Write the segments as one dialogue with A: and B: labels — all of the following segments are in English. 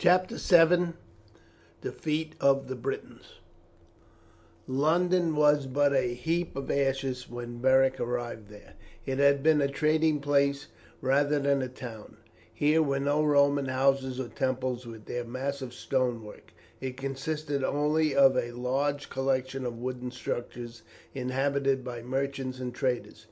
A: Chapter 7. Defeat of the Britons. London was but a heap of ashes when Beric arrived there. It had been a trading place rather than a town. Here were no Roman houses or temples with their massive stonework. It consisted only of a large collection of wooden structures inhabited by merchants and traders.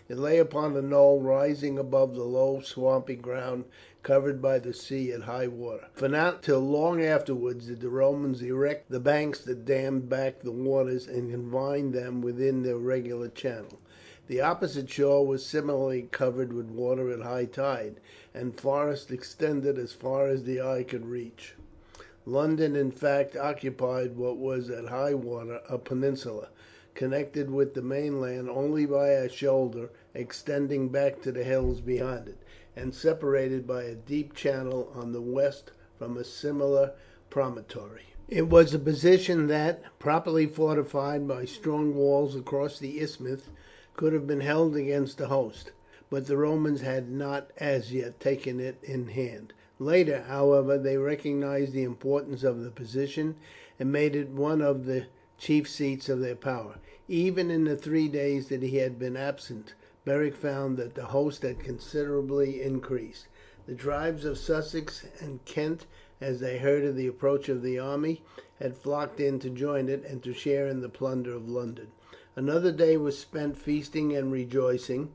A: It lay upon a knoll rising above the low swampy ground covered by the sea at high water, for not till long afterwards did the Romans erect the banks that dammed back the waters and confined them within their regular channel. The opposite shore was similarly covered with water at high tide, and forests extended as far as the eye could reach. London, in fact, occupied what was at high water a peninsula, connected with the mainland only by a shoulder extending back to the hills beyond it, and separated by a deep channel on the west from a similar promontory. It was a position that, properly fortified by strong walls across the isthmus, could have been held against a host, but the Romans had not as yet taken it in hand. Later, however, they recognized the importance of the position and made it one of the chief seats of their power. Even in the 3 days that he had been absent, Beric found that the host had considerably increased. The tribes of Sussex and Kent, as they heard of the approach of the army, had flocked in to join it and to share in the plunder of London. Another day was spent feasting and rejoicing,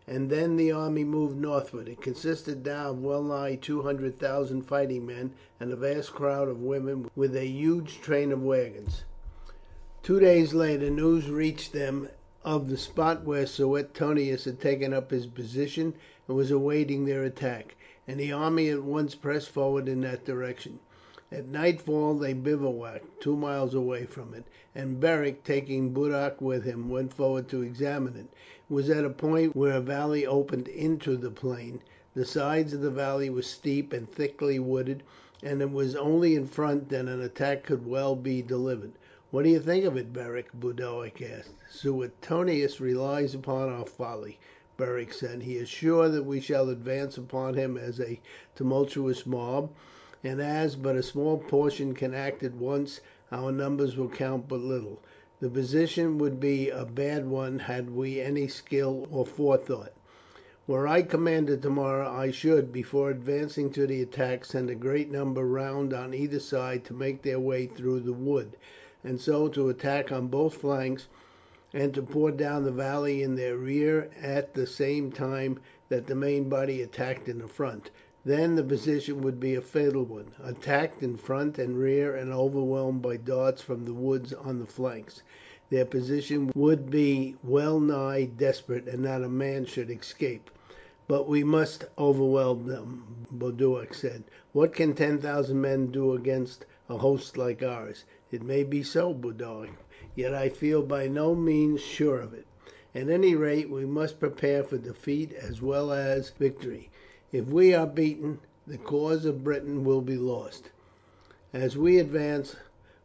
A: and then the army moved northward. It consisted now of well nigh 200,000 fighting men and a vast crowd of women with a huge train of wagons. 2 days later news reached them of the spot where Suetonius had taken up his position and was awaiting their attack, and the army at once pressed forward in that direction. At nightfall they bivouacked 2 miles away from it, and Beric, taking Boduoc with him, went forward to examine it. It was at a point where a valley opened into the plain. The sides of the valley were steep and thickly wooded, and it was only in front that an attack could well be delivered. "What do you think of it, Beric?" Boduoc asked. "Suetonius relies upon our folly," Beric said. "He is sure that we shall advance upon him as a tumultuous mob, and as but a small portion can act at once, our numbers will count but little. The position would be a bad one had we any skill or forethought. Were I commander tomorrow, I should, before advancing to the attack, send a great number round on either side to make their way through the wood, and so to attack on both flanks, and to pour down the valley in their rear at the same time that the main body attacked in the front. Then the position would be a fatal one, attacked in front and rear and overwhelmed by darts from the woods on the flanks. Their position would be well nigh desperate, and not a man should escape." "But we must overwhelm them," Boduoc said. "What can 10,000 men do against a host like ours?" "It may be so, Boduoc, yet I feel by no means sure of it. At any rate, we must prepare for defeat as well as victory. If we are beaten, the cause of Britain will be lost. As we advance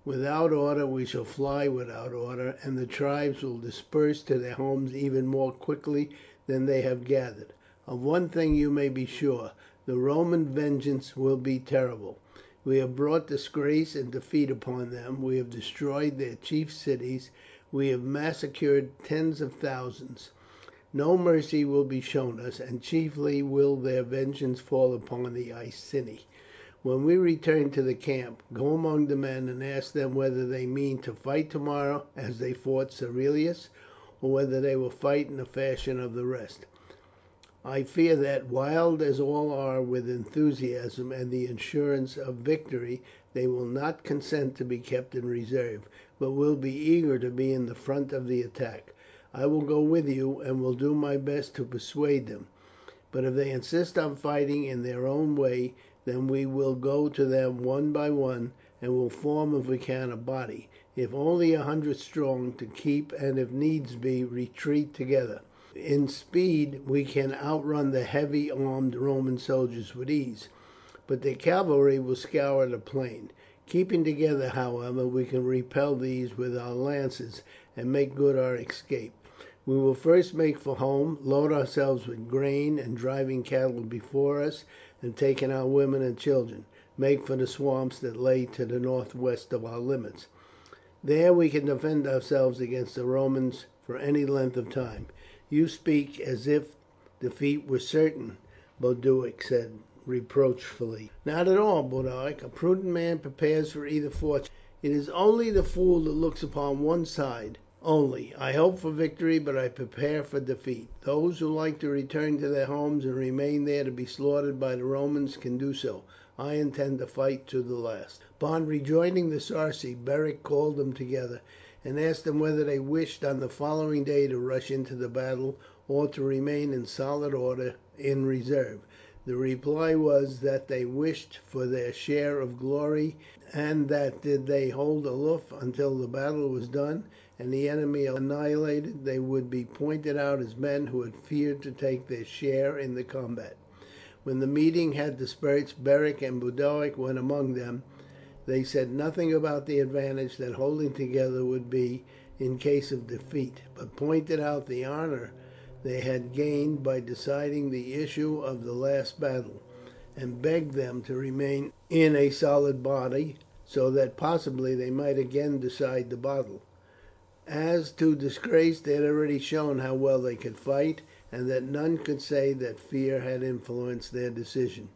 A: without order, we shall fly without order, and the tribes will disperse to their homes even more quickly than they have gathered. Of one thing you may be sure, the Roman vengeance will be terrible. We have brought disgrace and defeat upon them. We have destroyed their chief cities. We have massacred tens of thousands. No mercy will be shown us, and chiefly will their vengeance fall upon the Iceni. When we return to the camp, go among the men and ask them whether they mean to fight tomorrow as they fought Cerealis, or whether they will fight in the fashion of the rest. I fear that, wild as all are with enthusiasm and the assurance of victory, they will not consent to be kept in reserve, but will be eager to be in the front of the attack. I will go with you, and will do my best to persuade them. But if they insist on fighting in their own way, then we will go to them one by one, and will form, if we can, a body, if only 100 strong, to keep, and if needs be, retreat together. In speed we can outrun the heavy armed Roman soldiers with ease, but their cavalry will scour the plain. Keeping together, however, we can repel these with our lances, and make good our escape. We will first make for home, load ourselves with grain, and driving cattle before us, and taking our women and children. make for the swamps that lay to the northwest of our limits. There we can defend ourselves against the Romans for any length of time." "You speak as if defeat were certain," Boduoc said reproachfully. "Not at all, Boduoc. A prudent man prepares for either fortune. It is only the fool that looks upon one side only. I hope for victory, but I prepare for defeat. Those who like to return to their homes and remain there to be slaughtered by the Romans can do so. I intend to fight to the last." Upon rejoining the Sarci, Beric called them together and asked them whether they wished on the following day to rush into the battle, or to remain in solid order in reserve. The reply was that they wished for their share of glory, and that did they hold aloof until the battle was done and the enemy annihilated, they would be pointed out as men who had feared to take their share in the combat. When the meeting had dispersed, Beric and Boduoc went among them. They said nothing about the advantage that holding together would be in case of defeat, but pointed out the honour they had gained by deciding the issue of the last battle, and begged them to remain in a solid body, so that possibly they might again decide the battle. As to disgrace, they had already shown how well they could fight, and that none could say that fear had influenced their decision.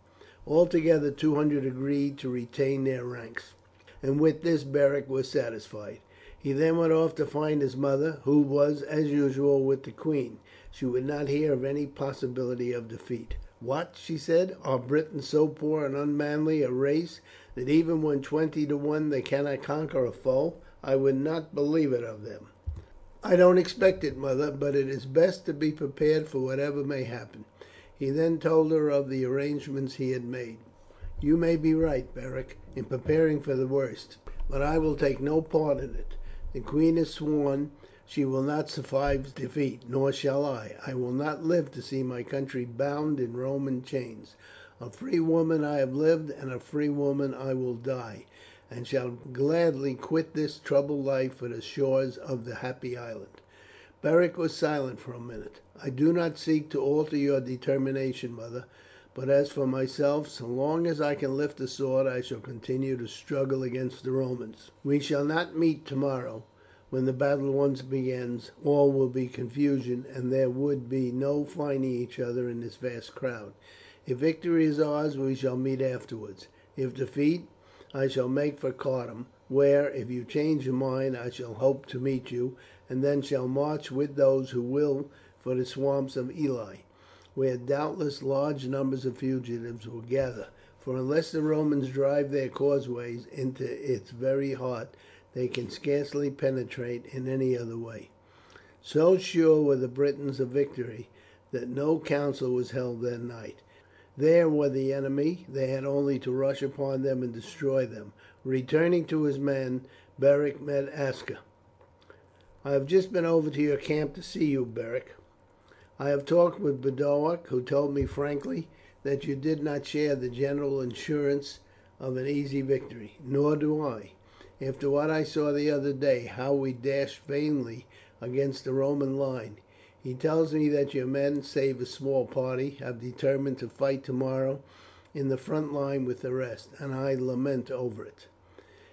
A: Altogether 200 agreed to retain their ranks, and with this Beric was satisfied. He then went off to find his mother, who was as usual with the queen. She would not hear of any possibility of defeat. "What!" she said, "are Britons so poor and unmanly a race that even when 20 to 1 they cannot conquer a foe? I would not believe it of them." "I don't expect it, mother, but it is best to be prepared for whatever may happen." He then told her of the arrangements he had made. "You may be right, Beric, in preparing for the worst, but I will take no part in it. The queen has sworn she will not survive defeat, nor shall I. I will not live to see my country bound in Roman chains. A free woman I have lived, and a free woman I will die, and shall gladly quit this troubled life for the shores of the Happy Island." Beric was silent for a minute. "I do not seek to alter your determination, mother, but as for myself, so long as I can lift a sword I shall continue to struggle against the Romans. We shall not meet tomorrow. When the battle once begins, all will be confusion, and there would be no finding each other in this vast crowd. If victory is ours, we shall meet afterwards. If defeat, I shall make for Cardum, where, if you change your mind, I shall hope to meet you, and then shall march with those who will for the swamps of Ely, where doubtless large numbers of fugitives will gather, for unless the Romans drive their causeways into its very heart, they can scarcely penetrate in any other way." So sure were the Britons of victory that no council was held that night. There were the enemy, they had only to rush upon them and destroy them. Returning to his men, Beric met Aska. "I have just been over to your camp to see you, Beric. I have talked with Boduoc, who told me frankly that you did not share the general assurance of an easy victory. Nor do I. After what I saw the other day, how we dashed vainly against the Roman line, he tells me that your men, save a small party, have determined to fight tomorrow in the front line with the rest, and I lament over it."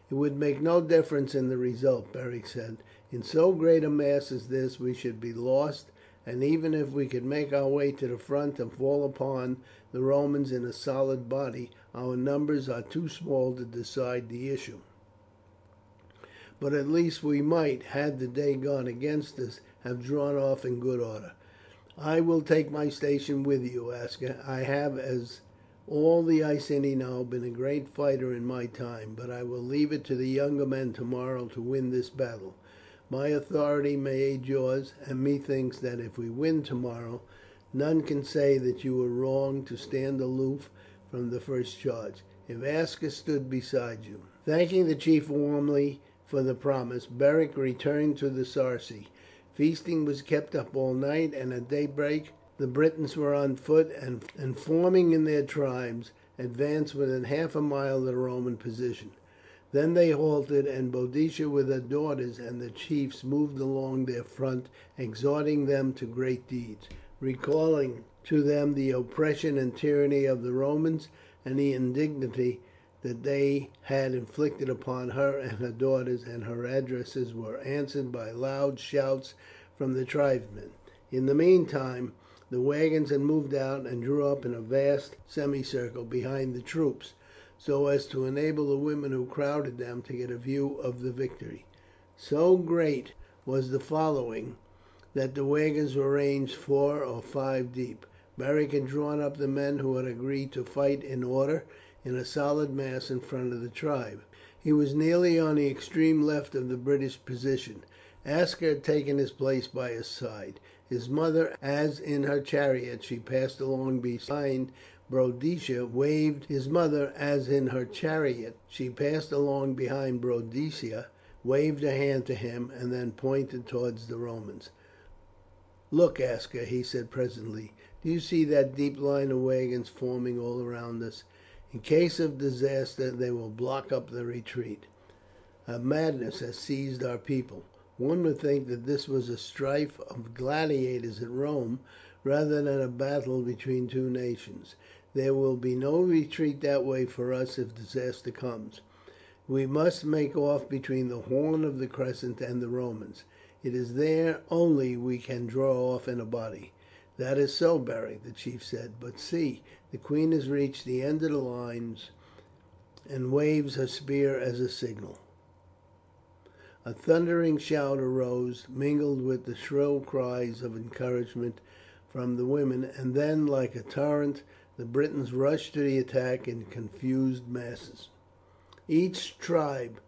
A: "It would make no difference in the result," Beric said. "In so great a mass as this we should be lost, and even if we could make our way to the front and fall upon the Romans in a solid body, our numbers are too small to decide the issue. But at least we might, had the day gone against us, have drawn off in good order. I will take my station with you, Aska. I have, as all the Iceni know, been a great fighter in my time, but I will leave it to the younger men tomorrow to win this battle. My authority may aid yours, and methinks that if we win tomorrow, none can say that you were wrong to stand aloof from the first charge." If Aska stood beside you. Thanking the chief warmly for the promise, Beric returned to the Sarci. Feasting was kept up all night, and at daybreak the Britons were on foot, and forming in their tribes, advanced within half a mile of the Roman position. Then they halted, and Boadicea with her daughters and the chiefs moved along their front, exhorting them to great deeds, recalling to them the oppression and tyranny of the Romans, and the indignity that they had inflicted upon her and her daughters, and her addresses were answered by loud shouts from the tribesmen. In the meantime the wagons had moved out and drew up in a vast semicircle behind the troops, so as to enable the women who crowded them to get a view of the victory. So great was the following that the wagons were ranged 4 or 5 deep. Beric had drawn up the men who had agreed to fight in order, in a solid mass in front of the tribe. He was nearly on the extreme left of the British position. Aska had taken his place by his side. His mother, as in her chariot she passed along behind Boadicea, waved a hand to him, and then pointed towards the Romans. "Look, Aska," he said presently, "do you see that deep line of wagons forming all around us? In case of disaster they will block up the retreat. A madness has seized our people. One would think that this was a strife of gladiators at Rome rather than a battle between two nations. There will be no retreat that way for us if disaster comes. We must make off between the horn of the crescent and the Romans. It is there only we can draw off in a body." "That is so, Beric," the chief said; "but see, the queen has reached the end of the lines and waves her spear as a signal." A thundering shout arose, mingled with the shrill cries of encouragement from the women, and then, like a torrent, the Britons rushed to the attack in confused masses, each tribe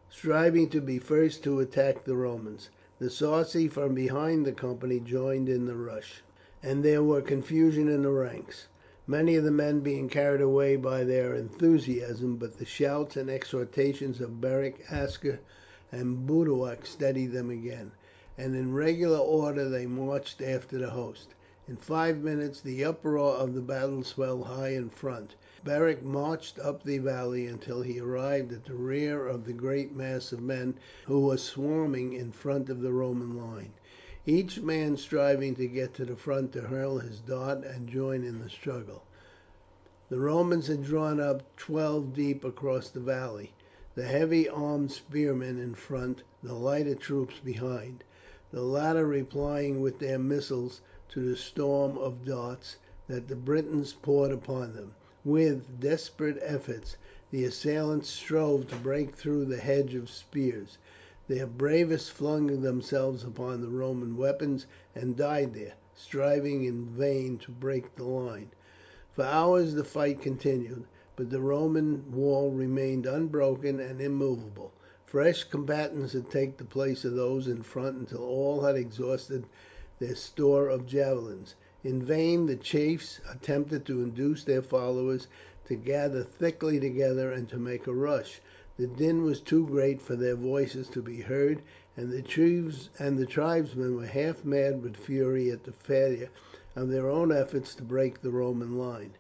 A: striving to be first to attack the Romans. The Sarci from behind the company joined in the rush, and there was confusion in the ranks, many of the men being carried away by their enthusiasm, but the shouts and exhortations of Beric, Aska, and Boduoc steadied them again, and in regular order they marched after the host. In 5 minutes the uproar of the battle swelled high in front. Beric marched up the valley until he arrived at the rear of the great mass of men who were swarming in front of the Roman line, each man striving to get to the front to hurl his dart and join in the struggle. The Romans had drawn up 12 deep across the valley, the heavy armed spearmen in front, the lighter troops behind, the latter replying with their missiles to the storm of darts that the Britons poured upon them. With desperate efforts the assailants strove to break through the hedge of spears. Their bravest flung themselves upon the Roman weapons and died there, striving in vain to break the line. For hours the fight continued, but the Roman wall remained unbroken and immovable. Fresh combatants had taken the place of those in front until all had exhausted their store of javelins. In vain the chiefs attempted to induce their followers to gather thickly together and to make a rush. The din was too great for their voices to be heard, and the tribesmen were half mad with fury at the failure of their own efforts to break the Roman line.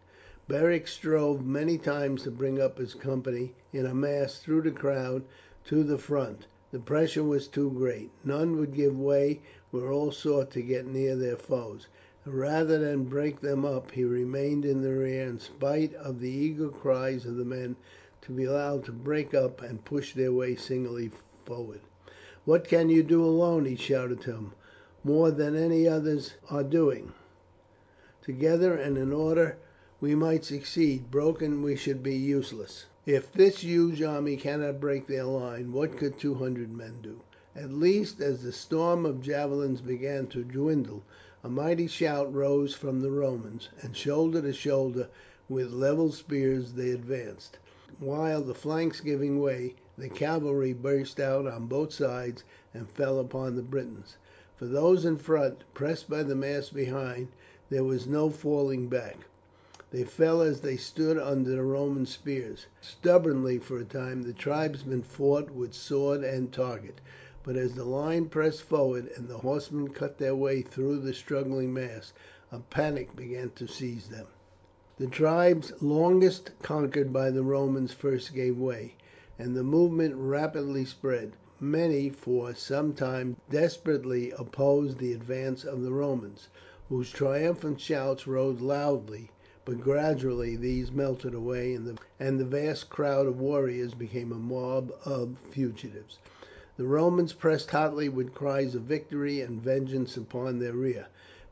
A: Beric strove many times to bring up his company in a mass through the crowd to the front. The pressure was too great. None would give way where all sought to get near their foes. Rather than break them up he remained in the rear, in spite of the eager cries of the men to be allowed to break up and push their way singly forward. "What can you do alone?" he shouted to him. "More than any others are doing. Together and in order we might succeed. Broken we should be useless. If this huge army cannot break their line, what could 200 men do?" At least as the storm of javelins began to dwindle, a mighty shout rose from the Romans, and shoulder to shoulder with levelled spears they advanced, while, the flanks giving way, the cavalry burst out on both sides and fell upon the Britons. For those in front, pressed by the mass behind, there was no falling back. They fell as they stood under the Roman spears. Stubbornly for a time the tribesmen fought with sword and target, but as the line pressed forward and the horsemen cut their way through the struggling mass, a panic began to seize them. The tribes longest conquered by the Romans first gave way, and the movement rapidly spread. Many for some time desperately opposed the advance of the Romans, whose triumphant shouts rose loudly, but gradually these melted away, and the vast crowd of warriors became a mob of fugitives. The Romans pressed hotly with cries of victory and vengeance upon their rear.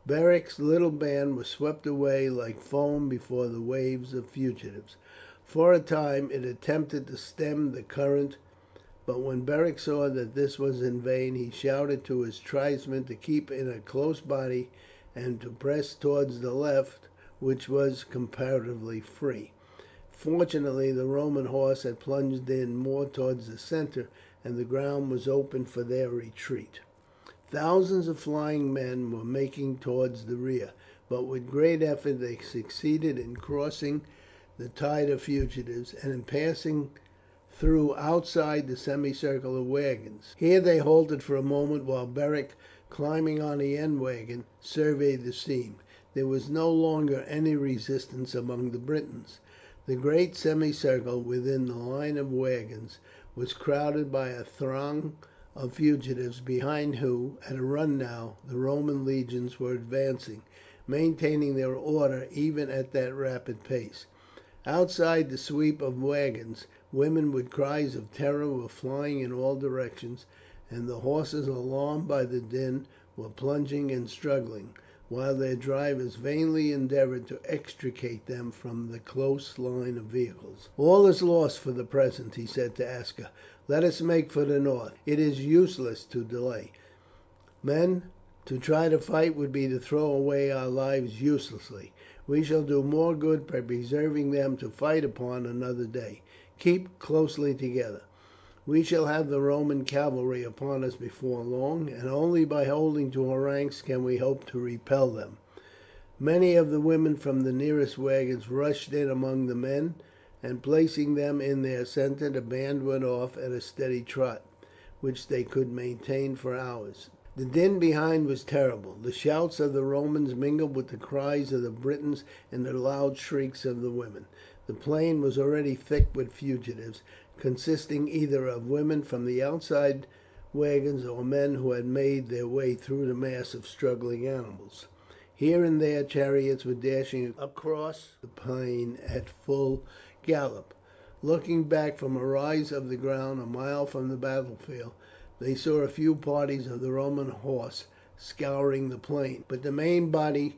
A: Beric's little band was swept away like foam before the waves of fugitives. For a time it attempted to stem the current, but when Beric saw that this was in vain, he shouted to his tribesmen to keep in a close body and to press towards the left, which was comparatively free. Fortunately the Roman horse had plunged in more towards the centre, and the ground was open for their retreat. Thousands of flying men were making towards the rear, but with great effort they succeeded in crossing the tide of fugitives, and in passing through outside the semicircle of wagons. Here they halted for a moment while Beric, climbing on the end wagon, surveyed the scene. There was no longer any resistance among the Britons. The great semicircle within the line of wagons was crowded by a throng of fugitives, behind who, at a run now, the Roman legions were advancing, maintaining their order even at that rapid pace. Outside the sweep of wagons, women with cries of terror were flying in all directions, and the horses, alarmed by the din, were plunging and struggling, while their drivers vainly endeavoured to extricate them from the close line of vehicles. "All is lost for the present," he said to Aska. "Let us make for the north. It is useless to delay. Men, to try to fight would be to throw away our lives uselessly. We shall do more good by preserving them to fight upon another day. Keep closely together. We shall have the Roman cavalry upon us before long, and only by holding to our ranks can we hope to repel them." Many of the women from the nearest wagons rushed in among the men, and placing them in their centre, the band went off at a steady trot, which they could maintain for hours. The din behind was terrible. The shouts of the Romans mingled with the cries of the Britons and the loud shrieks of the women. The plain was already thick with fugitives, consisting either of women from the outside wagons or men who had made their way through the mass of struggling animals. Here and there chariots were dashing across the plain at full gallop. Looking back from a rise of the ground a mile from the battlefield, they saw a few parties of the Roman horse scouring the plain, but the main body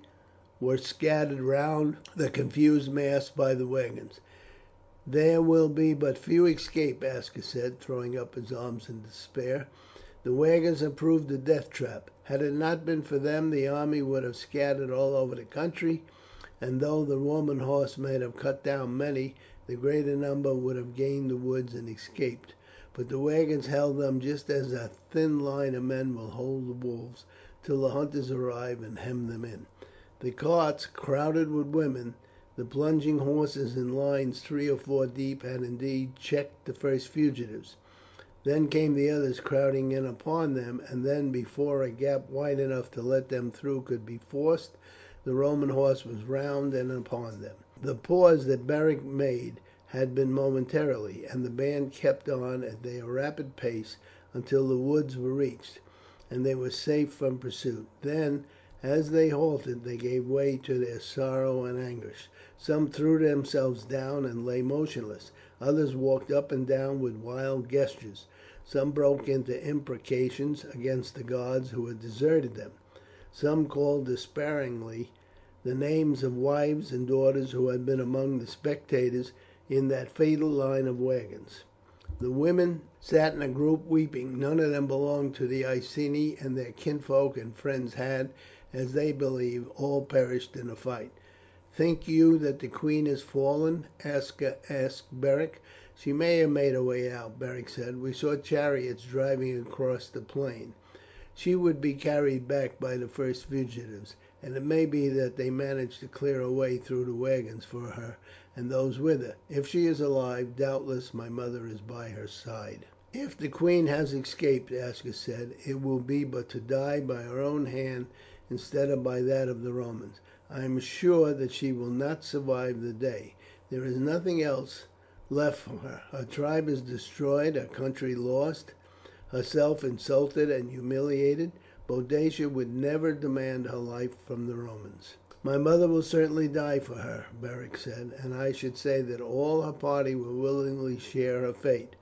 A: were scattered round the confused mass by the wagons. "There will be but few escape," Aska said, throwing up his arms in despair. "The wagons have proved a death trap. Had it not been for them the army would have scattered all over the country, and though the Roman horse might have cut down many, the greater number would have gained the woods and escaped. But the wagons held them just as a thin line of men will hold the wolves till the hunters arrive and hem them in. The carts, crowded with women, the plunging horses in lines 3 or 4 deep, had indeed checked the first fugitives. Then came the others crowding in upon them, and then, before a gap wide enough to let them through could be forced, the Roman horse was round and upon them. The pause that Beric made had been momentarily, and the band kept on at their rapid pace until the woods were reached, and they were safe from pursuit. Then, as they halted, they gave way to their sorrow and anguish. Some threw themselves down and lay motionless. Others walked up and down with wild gestures. Some broke into imprecations against the gods who had deserted them. Some called despairingly the names of wives and daughters who had been among the spectators in that fatal line of wagons. The women sat in a group weeping. None of them belonged to the Iceni, and their kinsfolk and friends had, as they believed, all perished in the fight. "Think you that the queen has fallen?" Aska asked Beric. "She may have made her way out," Beric said. "We saw chariots driving across the plain. She would be carried back by the first fugitives, and it may be that they managed to clear a way through the wagons for her and those with her. If she is alive, doubtless my mother is by her side." "If the queen has escaped," Aska said, "it will be but to die by her own hand instead of by that of the Romans. I am sure that she will not survive the day. There is nothing else left for her. Her tribe is destroyed, her country lost, herself insulted and humiliated. Boadicea would never demand her life from the Romans." "My mother will certainly die for her," Beric said, "and I should say that all her party will willingly share her fate.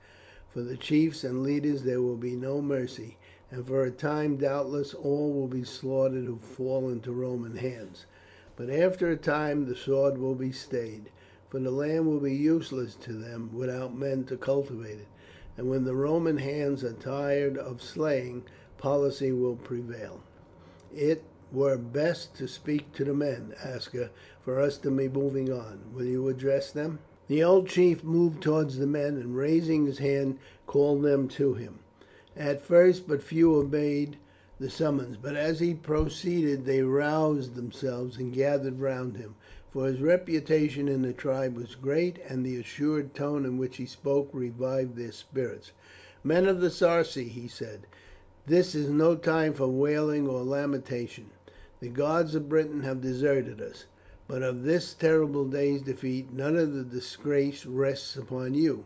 A: For the chiefs and leaders there will be no mercy, and for a time doubtless all will be slaughtered who fall into Roman hands. But after a time the sword will be stayed, for the land will be useless to them without men to cultivate it, and when the Roman hands are tired of slaying, policy will prevail. It were best to speak to the men, Aska, for us to be moving on. Will you address them?" The old chief moved towards the men, and raising his hand called them to him. At first but few obeyed the summons, but as he proceeded they roused themselves and gathered round him, for his reputation in the tribe was great, and the assured tone in which he spoke revived their spirits. "Men of the Sarci," he said, "this is no time for wailing or lamentation. The gods of Britain have deserted us, but of this terrible day's defeat none of the disgrace rests upon you.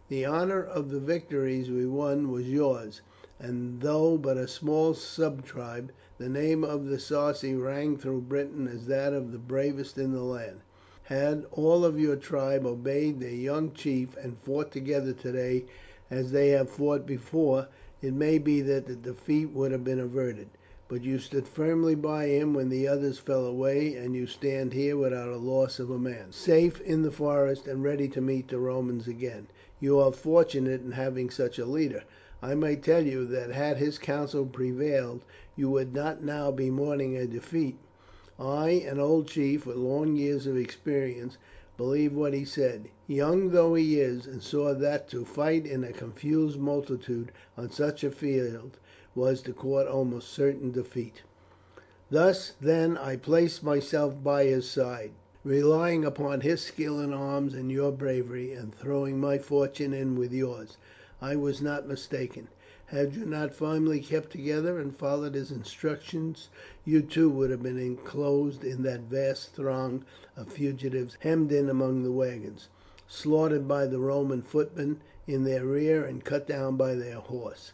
A: The honour of the victories we won was yours, and though but a small subtribe, the name of the Sarci rang through Britain as that of the bravest in the land. Had all of your tribe obeyed their young chief and fought together today as they have fought before, it may be that the defeat would have been averted. But you stood firmly by him when the others fell away, and you stand here without a loss of a man, safe in the forest and ready to meet the Romans again. You are fortunate in having such a leader. I may tell you that had his counsel prevailed you would not now be mourning a defeat. I, an old chief with long years of experience, believe what he said, young though he is, and saw that to fight in a confused multitude on such a field was to court almost certain defeat. Thus, then, I placed myself by his side, relying upon his skill in arms and your bravery, and throwing my fortune in with yours. I was not mistaken. Had you not firmly kept together and followed his instructions, you too would have been enclosed in that vast throng of fugitives hemmed in among the wagons, slaughtered by the Roman footmen in their rear and cut down by their horse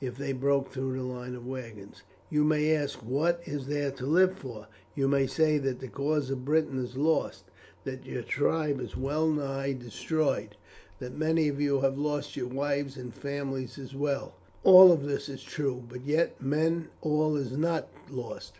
A: if they broke through the line of wagons. You may ask, what is there to live for? You may say that the cause of Britain is lost, that your tribe is well nigh destroyed, that many of you have lost your wives and families as well. All of this is true, but yet, men, all is not lost.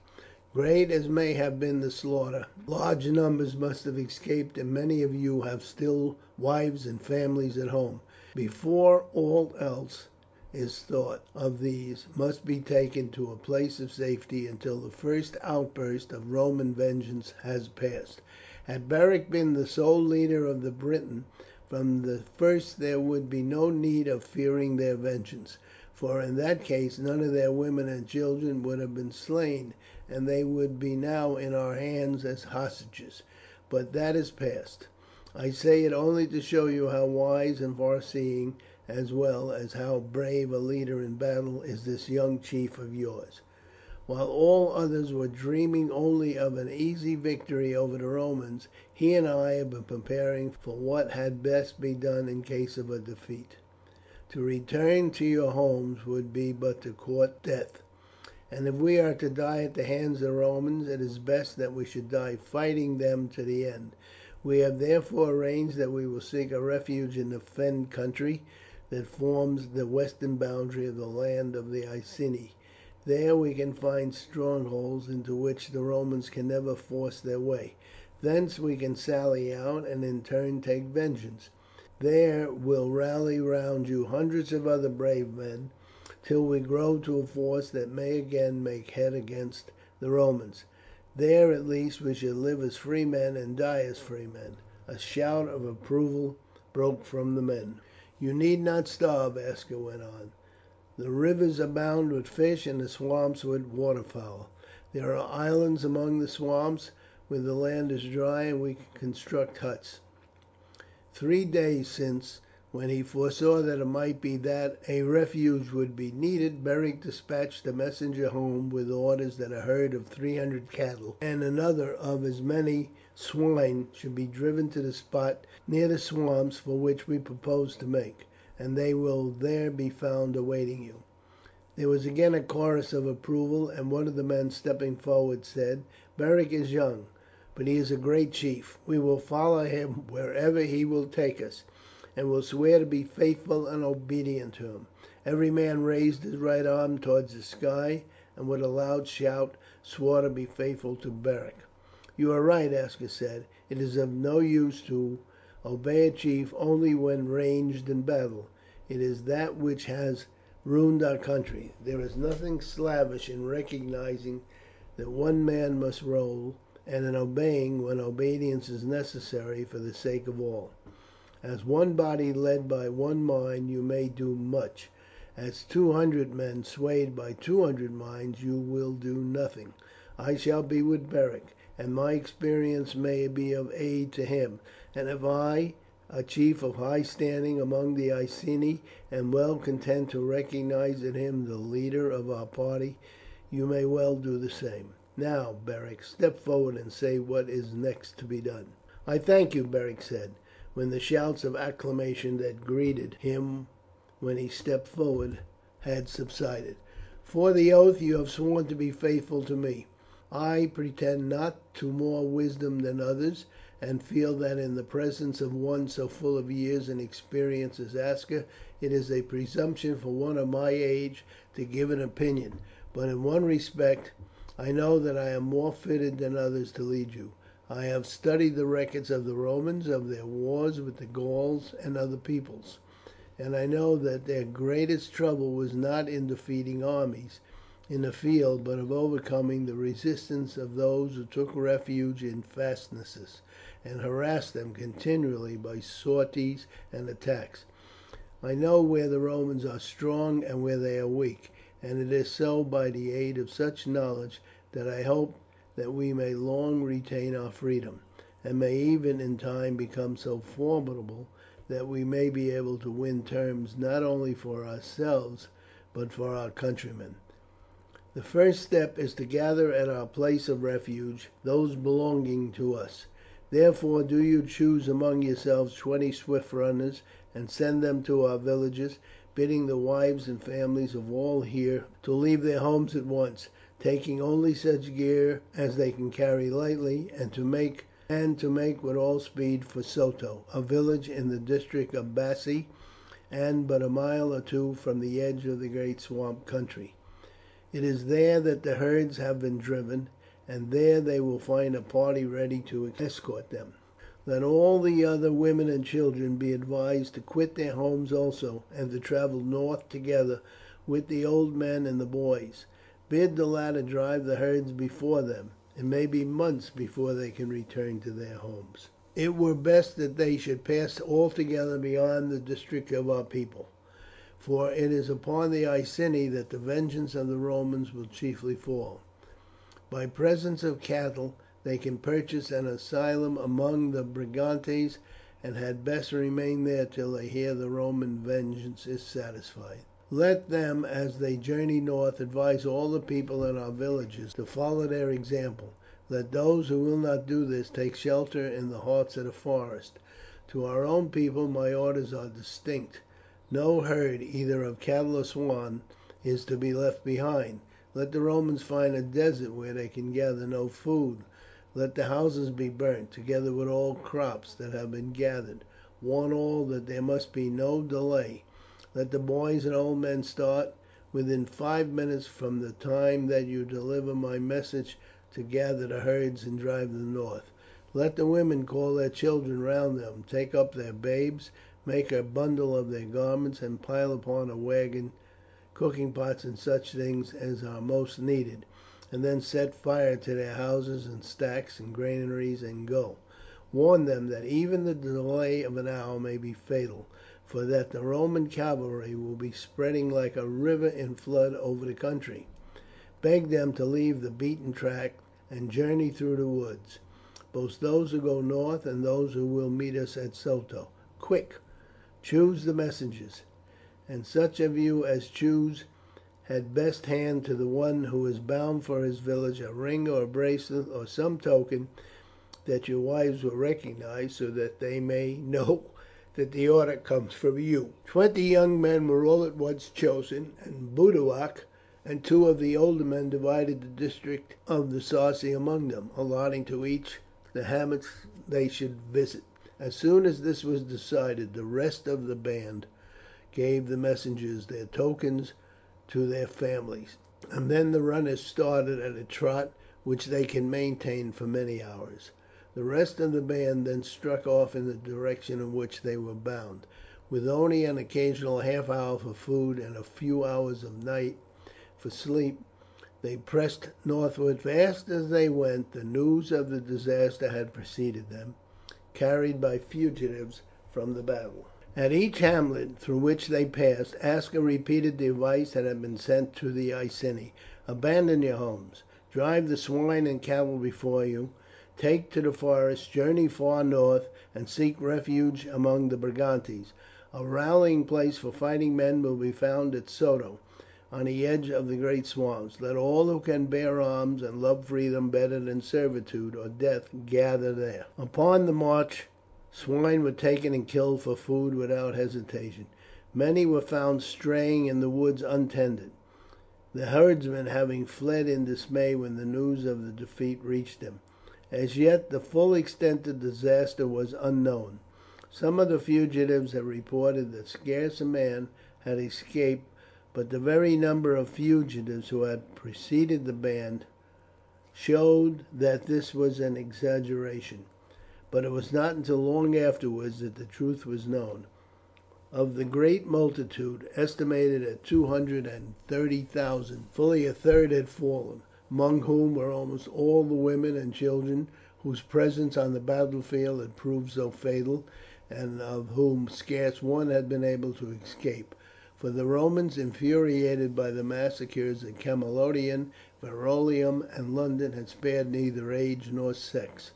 A: Great as may have been the slaughter, large numbers must have escaped, and many of you have still wives and families at home. Before all else is thought of, these must be taken to a place of safety until the first outburst of Roman vengeance has passed. Had Beric been the sole leader of the Briton from the first, there would be no need of fearing their vengeance, for in that case none of their women and children would have been slain, and they would be now in our hands as hostages. But that is past. I say it only to show you how wise and far-seeing, as well as how brave a leader in battle is this young chief of yours. While all others were dreaming only of an easy victory over the Romans, he and I have been preparing for what had best be done in case of a defeat. To return to your homes would be but to court death, and if we are to die at the hands of the Romans, it is best that we should die fighting them to the end. We have therefore arranged that we will seek a refuge in the Fen country that forms the western boundary of the land of the Iceni. There we can find strongholds into which the Romans can never force their way. Thence we can sally out and in turn take vengeance. There will rally round you hundreds of other brave men, till we grow to a force that may again make head against the Romans. There at least we shall live as free men and die as free men." A shout of approval broke from the men. "You need not starve," Aska went on. "The rivers abound with fish and the swamps with waterfowl. There are islands among the swamps where the land is dry, and we can construct huts. 3 days since, when he foresaw that it might be that a refuge would be needed, Beric despatched a messenger home with orders that a herd of 300 cattle and another of as many swine should be driven to the spot near the swamps for which we propose to make, and they will there be found awaiting you. There was again a chorus of approval, and one of the men stepping forward said, "Beric is young, but he is a great chief. We will follow him wherever he will take us, and will swear to be faithful and obedient to him." Every man raised his right arm towards the sky, and with a loud shout swore to be faithful to Beric. "You are right," Aska said. "It is of no use to obey a chief only when ranged in battle. It is that which has ruined our country. There is nothing slavish in recognizing that one man must rule, and in obeying when obedience is necessary for the sake of all. As one body led by one mind you may do much. As 200 men swayed by 200 minds you will do nothing. I shall be with Beric, and my experience may be of aid to him, and if I, a chief of high standing among the Iceni, am well content to recognize in him the leader of our party, you may well do the same. Now, Beric, step forward and say what is next to be done." "I thank you," Beric said, when the shouts of acclamation that greeted him when he stepped forward had subsided. "For the oath you have sworn to be faithful to me. I pretend not to more wisdom than others, and feel that in the presence of one so full of years and experience as Aska, it is a presumption for one of my age to give an opinion, but in one respect I know that I am more fitted than others to lead you. I have studied the records of the Romans, of their wars with the Gauls and other peoples, and I know that their greatest trouble was not in defeating armies in the field, but of overcoming the resistance of those who took refuge in fastnesses, and harassed them continually by sorties and attacks. I know where the Romans are strong and where they are weak, and it is so by the aid of such knowledge that I hope that we may long retain our freedom, and may even in time become so formidable that we may be able to win terms not only for ourselves but for our countrymen. The first step is to gather at our place of refuge those belonging to us. Therefore do you choose among yourselves 20 swift runners and send them to our villages, bidding the wives and families of all here to leave their homes at once, taking only such gear as they can carry lightly, and to make with all speed for Soto, a village in the district of Bassi, and but a mile or two from the edge of the great swamp country. It is there that the herds have been driven, and there they will find a party ready to escort them. Let all the other women and children be advised to quit their homes also, and to travel north together with the old men and the boys. Bid the latter drive the herds before them. It may be months before they can return to their homes. It were best that they should pass altogether beyond the district of our people, for it is upon the Iceni that the vengeance of the Romans will chiefly fall. By presents of cattle they can purchase an asylum among the Brigantes, and had best remain there till they hear the Roman vengeance is satisfied. Let them, as they journey north, advise all the people in our villages to follow their example. Let those who will not do this take shelter in the hearts of the forest. To our own people my orders are distinct. No herd, either of cattle or swan, is to be left behind. Let the Romans find a desert where they can gather no food. Let the houses be burnt, together with all crops that have been gathered. Warn all that there must be no delay. Let the boys and old men start within 5 minutes from the time that you deliver my message to gather the herds and drive them north. Let the women call their children round them, take up their babes, make a bundle of their garments, and pile upon a wagon cooking pots and such things as are most needed, and then set fire to their houses and stacks and granaries and go. Warn them that even the delay of an hour may be fatal, for that the Roman cavalry will be spreading like a river in flood over the country. Beg them to leave the beaten track and journey through the woods, both those who go north and those who will meet us at Soto. Quick, choose the messengers, and such of you as choose had best hand to the one who is bound for his village a ring or a bracelet or some token that your wives will recognize, so that they may know that the order comes from you." 20 young men were all at once chosen, and Boduoc, and two of the older men divided the district of the Sarci among them, allotting to each the hamlets they should visit. As soon as this was decided, the rest of the band gave the messengers their tokens to their families, and then the runners started at a trot which they could maintain for many hours. The rest of the band then struck off in the direction in which they were bound, with only an occasional half hour for food and a few hours of night for sleep. They pressed northward. Fast as they went, the news of the disaster had preceded them, carried by fugitives from the battle. At each hamlet through which they passed, Aska repeated the advice that had been sent to the Iceni: abandon your homes, drive the swine and cattle before you, take to the forest, journey far north, and seek refuge among the Brigantes. A rallying place for fighting men will be found at Soto, on the edge of the great swamps. Let all who can bear arms and love freedom better than servitude or death gather there. Upon the march, swine were taken and killed for food without hesitation. Many were found straying in the woods untended, the herdsmen having fled in dismay when the news of the defeat reached them. As yet the full extent of the disaster was unknown. Some of the fugitives had reported that scarce a man had escaped, but the very number of fugitives who had preceded the band showed that this was an exaggeration. But it was not until long afterwards that the truth was known. Of the great multitude, estimated at 230,000, fully a third had fallen, among whom were almost all the women and children whose presence on the battlefield had proved so fatal, and of whom scarce one had been able to escape. For the Romans, infuriated by the massacres at Camalodunum, Verulamium, and London, had spared neither age nor sex.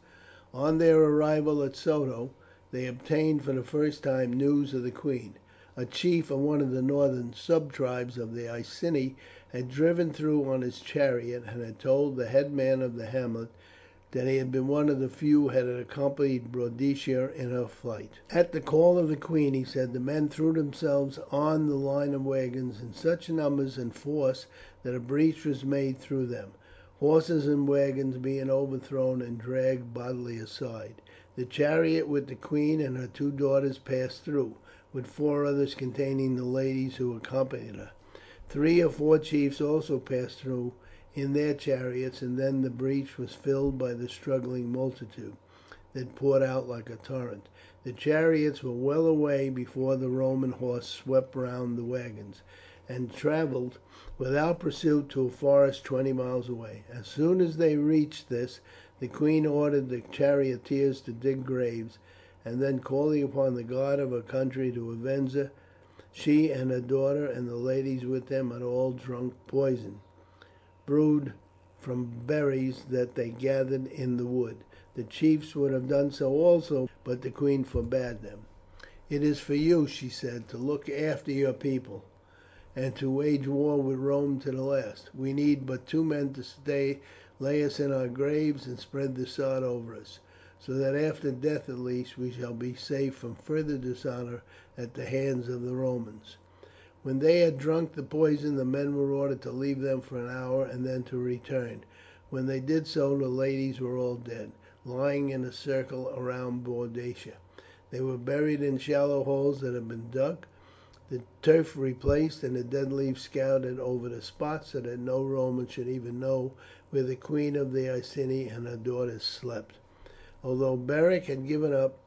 A: On their arrival at Soto, they obtained for the first time news of the queen. A chief of one of the northern sub-tribes of the Iceni had driven through on his chariot, and had told the headman of the hamlet that he had been one of the few who had accompanied Boadicea in her flight. At the call of the queen, he said, the men threw themselves on the line of wagons in such numbers and force that a breach was made through them, horses and wagons being overthrown and dragged bodily aside. The chariot with the queen and her two daughters passed through, with four others containing the ladies who accompanied her. 3 or 4 chiefs also passed through in their chariots, and then the breach was filled by the struggling multitude that poured out like a torrent. The chariots were well away before the Roman horse swept round the wagons, and travelled without pursuit to a forest 20 miles away. As soon as they reached this, the queen ordered the charioteers to dig graves, and then, calling upon the god of her country to avenge her, she and her daughter and the ladies with them had all drunk poison brewed from berries that they gathered in the wood. The chiefs would have done so also, but the queen forbade them. It is for you, she said, to look after your people, and to wage war with Rome to the last. We need but 2 men to lay us in our graves and spread the sod over us, so that after death at least we shall be safe from further dishonour at the hands of the Romans. When they had drunk the poison, the men were ordered to leave them for an hour and then to return. When they did so, the ladies were all dead, lying in a circle around Boadicea. They were buried in shallow holes that had been dug, the turf replaced, and the dead leaves scattered over the spot, so that no Roman should even know where the queen of the Iceni and her daughters slept. Although Beric had given up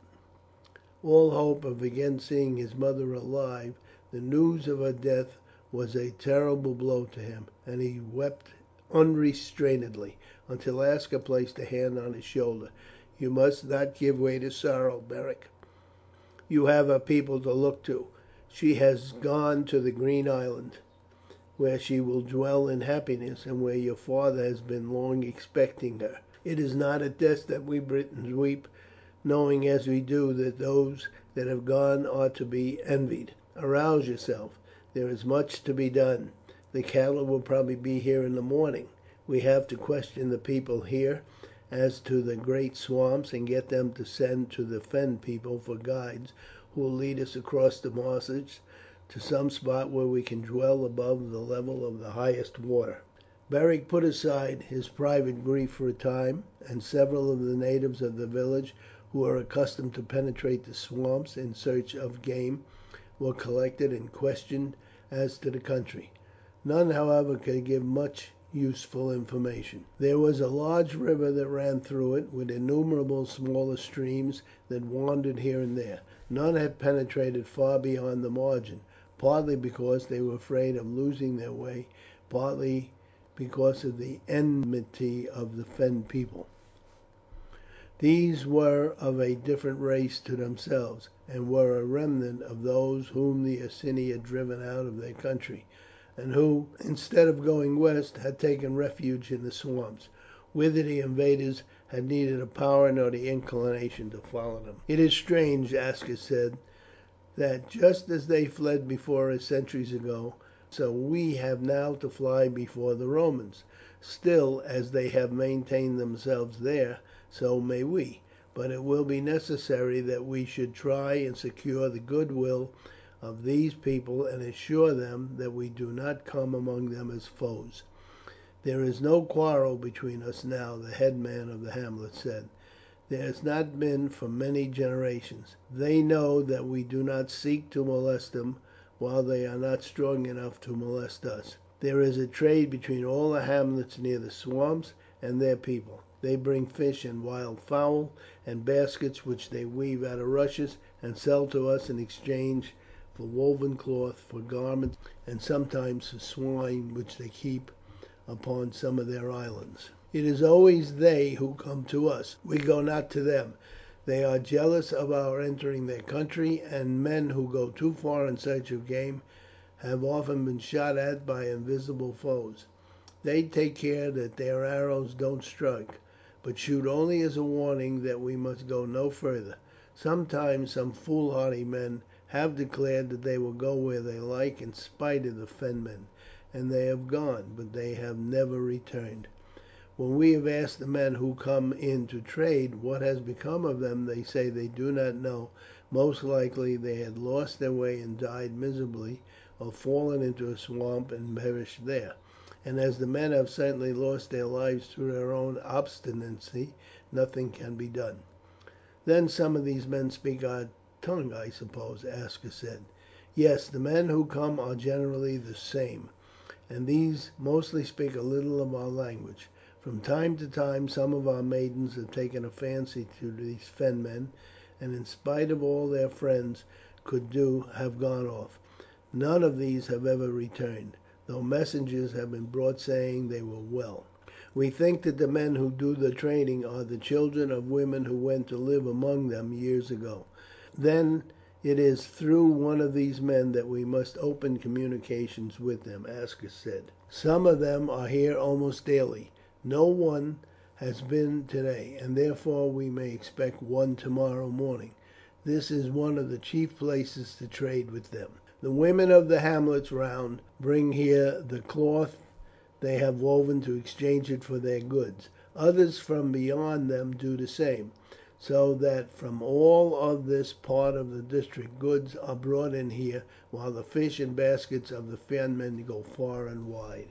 A: all hope of again seeing his mother alive, the news of her death was a terrible blow to him, and he wept unrestrainedly until Aska placed a hand on his shoulder. You must not give way to sorrow, Beric. You have a people to look to. She has gone to the Green Island, where she will dwell in happiness, and where your father has been long expecting her. It is not at death that we Britons weep, knowing as we do that those that have gone are to be envied. Arouse yourself. There is much to be done. The cattle will probably be here in the morning. We have to question the people here as to the great swamps, and get them to send to the Fen people for guides who will lead us across the marshes to some spot where we can dwell above the level of the highest water." Beric put aside his private grief for a time, and several of the natives of the village, who were accustomed to penetrate the swamps in search of game, were collected and questioned as to the country. None, however, could give much useful information. There was a large river that ran through it, with innumerable smaller streams that wandered here and there. None had penetrated far beyond the margin, partly because they were afraid of losing their way, partly because of the enmity of the Fen people. These were of a different race to themselves, and were a remnant of those whom the Iceni had driven out of their country, and who, instead of going west, had taken refuge in the swamps, whither the invaders had neither the power nor the inclination to follow them. "It is strange," Aska said, "that just as they fled before us centuries ago, so we have now to fly before the Romans. Still, as they have maintained themselves there, so may we. But it will be necessary that we should try and secure the goodwill of these people and assure them that we do not come among them as foes." "There is no quarrel between us now," the headman of the hamlet said. "There has not been for many generations. They know that we do not seek to molest them, while they are not strong enough to molest us. There is a trade between all the hamlets near the swamps and their people. They bring fish and wild fowl, and baskets which they weave out of rushes, and sell to us in exchange for woven cloth, for garments, and sometimes for swine which they keep upon some of their islands. It is always they who come to us. We go not to them. They are jealous of our entering their country, and men who go too far in search of game have often been shot at by invisible foes. They take care that their arrows don't strike, but shoot only as a warning that we must go no further. Sometimes some foolhardy men have declared that they will go where they like in spite of the Fenmen, and they have gone, but they have never returned. When we have asked the men who come in to trade what has become of them, they say they do not know. Most likely they had lost their way and died miserably, or fallen into a swamp and perished there. And as the men have certainly lost their lives through their own obstinacy, nothing can be done." "Then some of these men speak our tongue, I suppose?" Aska said. "Yes, the men who come are generally the same, and these mostly speak a little of our language. From time to time some of our maidens have taken a fancy to these Fenmen, and in spite of all their friends could do have gone off. None of these have ever returned, though messengers have been brought saying they were well. We think that the men who do the trading are the children of women who went to live among them years ago. Then it is through one of these men that we must open communications with them," Aska said. "Some of them are here almost daily. No one has been today, and therefore we may expect one tomorrow morning. This is one of the chief places to trade with them. The women of the hamlets round bring here the cloth they have woven to exchange it for their goods. Others from beyond them do the same, so that from all of this part of the district goods are brought in here, while the fish and baskets of the Fenmen go far and wide."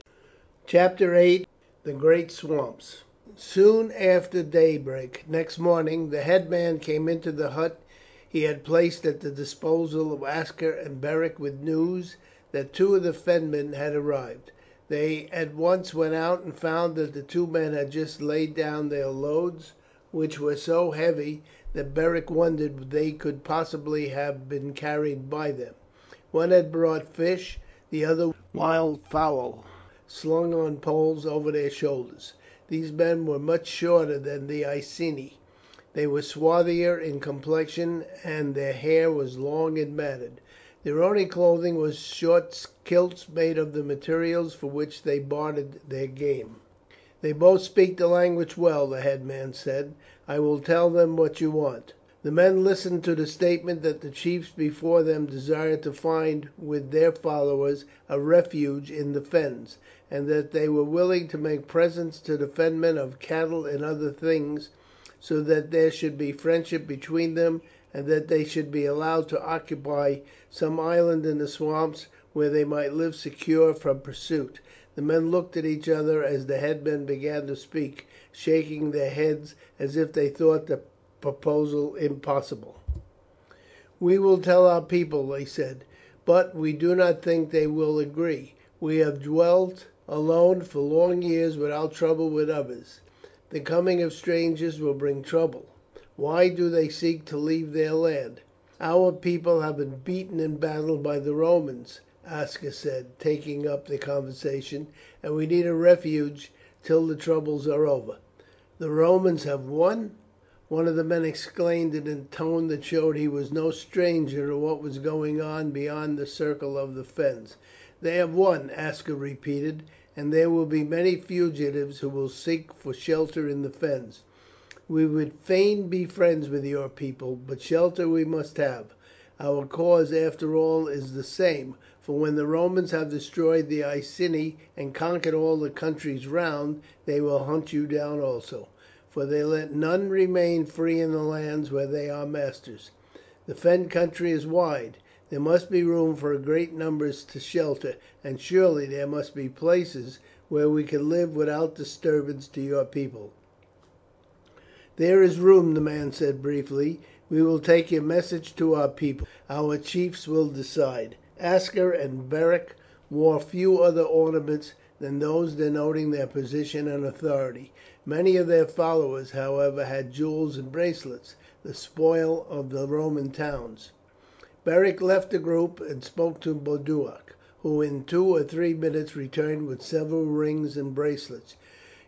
A: Chapter 8: The Great Swamps. Soon after daybreak next morning the headman came into the hut he had placed at the disposal of Aska and Beric with news that two of the Fenmen had arrived. They at once went out and found that the two men had just laid down their loads, which were so heavy that Beric wondered if they could possibly have been carried by them. One had brought fish, the other wild fowl, slung on poles over their shoulders. These men were much shorter than the Iceni. They were swarthier in complexion, and their hair was long and matted. Their only clothing was short kilts made of the materials for which they bartered their game. "They both speak the language well," the headman said. "I will tell them what you want." The men listened to the statement that the chiefs before them desired to find with their followers a refuge in the Fens, and that they were willing to make presents to the Fenmen of cattle and other things, so that there should be friendship between them, and that they should be allowed to occupy some island in the swamps where they might live secure from pursuit. The men looked at each other as the headman began to speak, shaking their heads as if they thought the proposal impossible. "We will tell our people," they said, "but we do not think they will agree. We have dwelt alone for long years without trouble with others. The coming of strangers will bring trouble. Why do they seek to leave their land?" "Our people have been beaten in battle by the Romans," Aska said, taking up the conversation, "and we need a refuge till the troubles are over." "The Romans have won?" one of the men exclaimed in a tone that showed he was no stranger to what was going on beyond the circle of the Fens. "They have won," Aska repeated, "and there will be many fugitives who will seek for shelter in the Fens. We would fain be friends with your people, but shelter we must have. Our cause, after all, is the same, for when the Romans have destroyed the Iceni and conquered all the countries round, they will hunt you down also, for they let none remain free in the lands where they are masters. The Fen country is wide. There must be room for great numbers to shelter, and surely there must be places where we can live without disturbance to your people." "There is room," the man said briefly. "We will take your message to our people. Our chiefs will decide." Aska and Beric wore few other ornaments than those denoting their position and authority. Many of their followers, however, had jewels and bracelets, the spoil of the Roman towns. Beric left the group and spoke to Boduoc, who in 2 or 3 minutes returned with several rings and bracelets.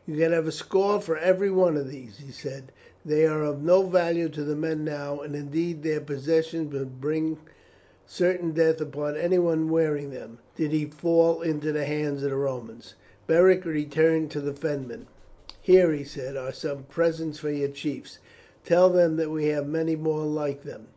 A: "You can have a score for every one of these," he said. "They are of no value to the men now, and indeed their possession would bring certain death upon anyone wearing them, did he fall into the hands of the Romans." Beric returned to the Fenmen. "Here," he said, "are some presents for your chiefs. Tell them that we have many more like them."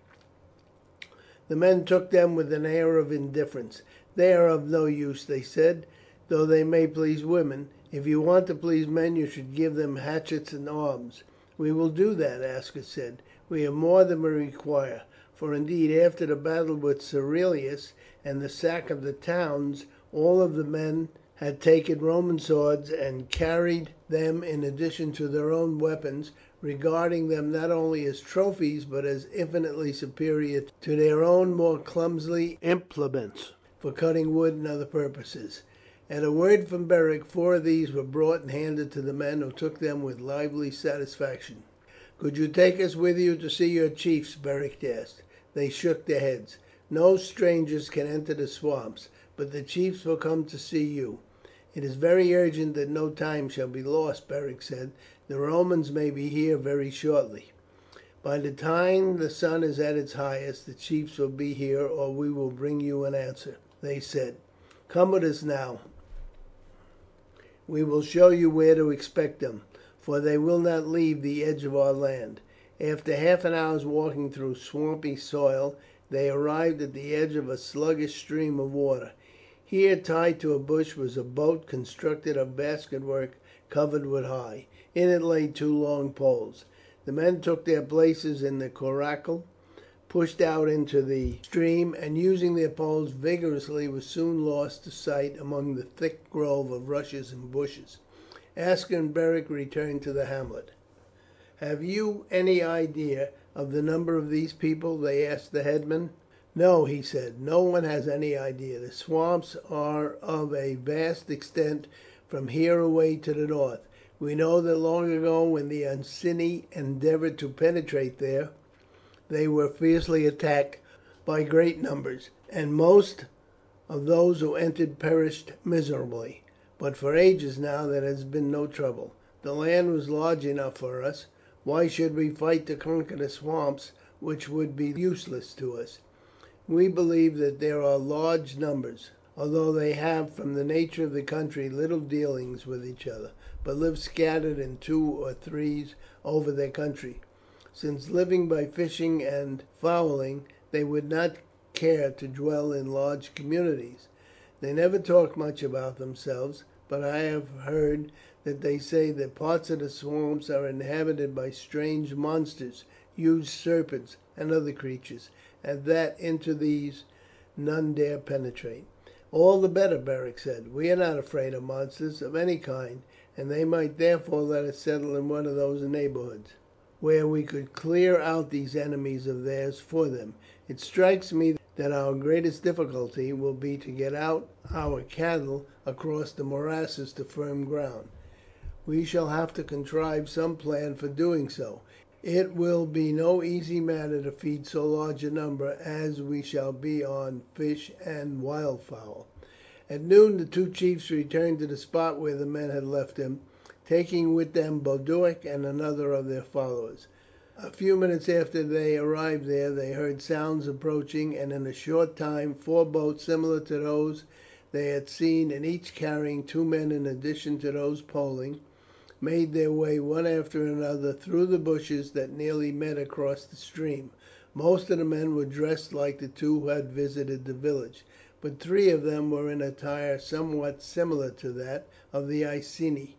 A: The men took them with an air of indifference. "They are of no use," they said, "though they may please women. If you want to please men you should give them hatchets and arms." "We will do that," Aska said. "We have more than we require." For indeed, after the battle with Cerealis and the sack of the towns, all of the men had taken Roman swords and carried them in addition to their own weapons, regarding them not only as trophies but as infinitely superior to their own more clumsy implements for cutting wood and other purposes. At a word from Beric 4 of these were brought and handed to the men, who took them with lively satisfaction. "Could you take us with you to see your chiefs?" Beric asked. They shook their heads. "No strangers can enter the swamps, but the chiefs will come to see you." "It is very urgent that no time shall be lost," Beric said. "The Romans may be here very shortly." "By the time the sun is at its highest the chiefs will be here, or we will bring you an answer," they said. "Come with us now. We will show you where to expect them, for they will not leave the edge of our land." After half an hour's walking through swampy soil they arrived at the edge of a sluggish stream of water. Here, tied to a bush, was a boat constructed of basketwork covered with hide. In it lay 2 long poles. The men took their places in the coracle, pushed out into the stream, and using their poles vigorously were soon lost to sight among the thick grove of rushes and bushes. Aska and Beric returned to the hamlet. "Have you any idea of the number of these people?" they asked the headman. "No," he said, "no one has any idea. The swamps are of a vast extent from here away to the north. We know that long ago, when the Iceni endeavoured to penetrate there, they were fiercely attacked by great numbers, and most of those who entered perished miserably. But for ages now there has been no trouble. The land was large enough for us. Why should we fight to conquer the swamps, which would be useless to us? We believe that there are large numbers, although they have, from the nature of the country, little dealings with each other, but live scattered in 2 or 3s over their country, since living by fishing and fowling they would not care to dwell in large communities. They never talk much about themselves, but I have heard that they say that parts of the swamps are inhabited by strange monsters, huge serpents, and other creatures, and that into these none dare penetrate." "All the better," Beric said. "We are not afraid of monsters of any kind, and they might therefore let us settle in one of those neighbourhoods, where we could clear out these enemies of theirs for them. It strikes me that our greatest difficulty will be to get out our cattle across the morasses to firm ground. We shall have to contrive some plan for doing so. It will be no easy matter to feed so large a number as we shall be on fish and wildfowl." At noon the two chiefs returned to the spot where the men had left them, taking with them Boduoc and another of their followers. A few minutes after they arrived there they heard sounds approaching, and in a short time 4 boats similar to those they had seen, and each carrying 2 men in addition to those poling, made their way one after another through the bushes that nearly met across the stream. Most of the men were dressed like the two who had visited the village, but 3 of them were in attire somewhat similar to that of the Iceni.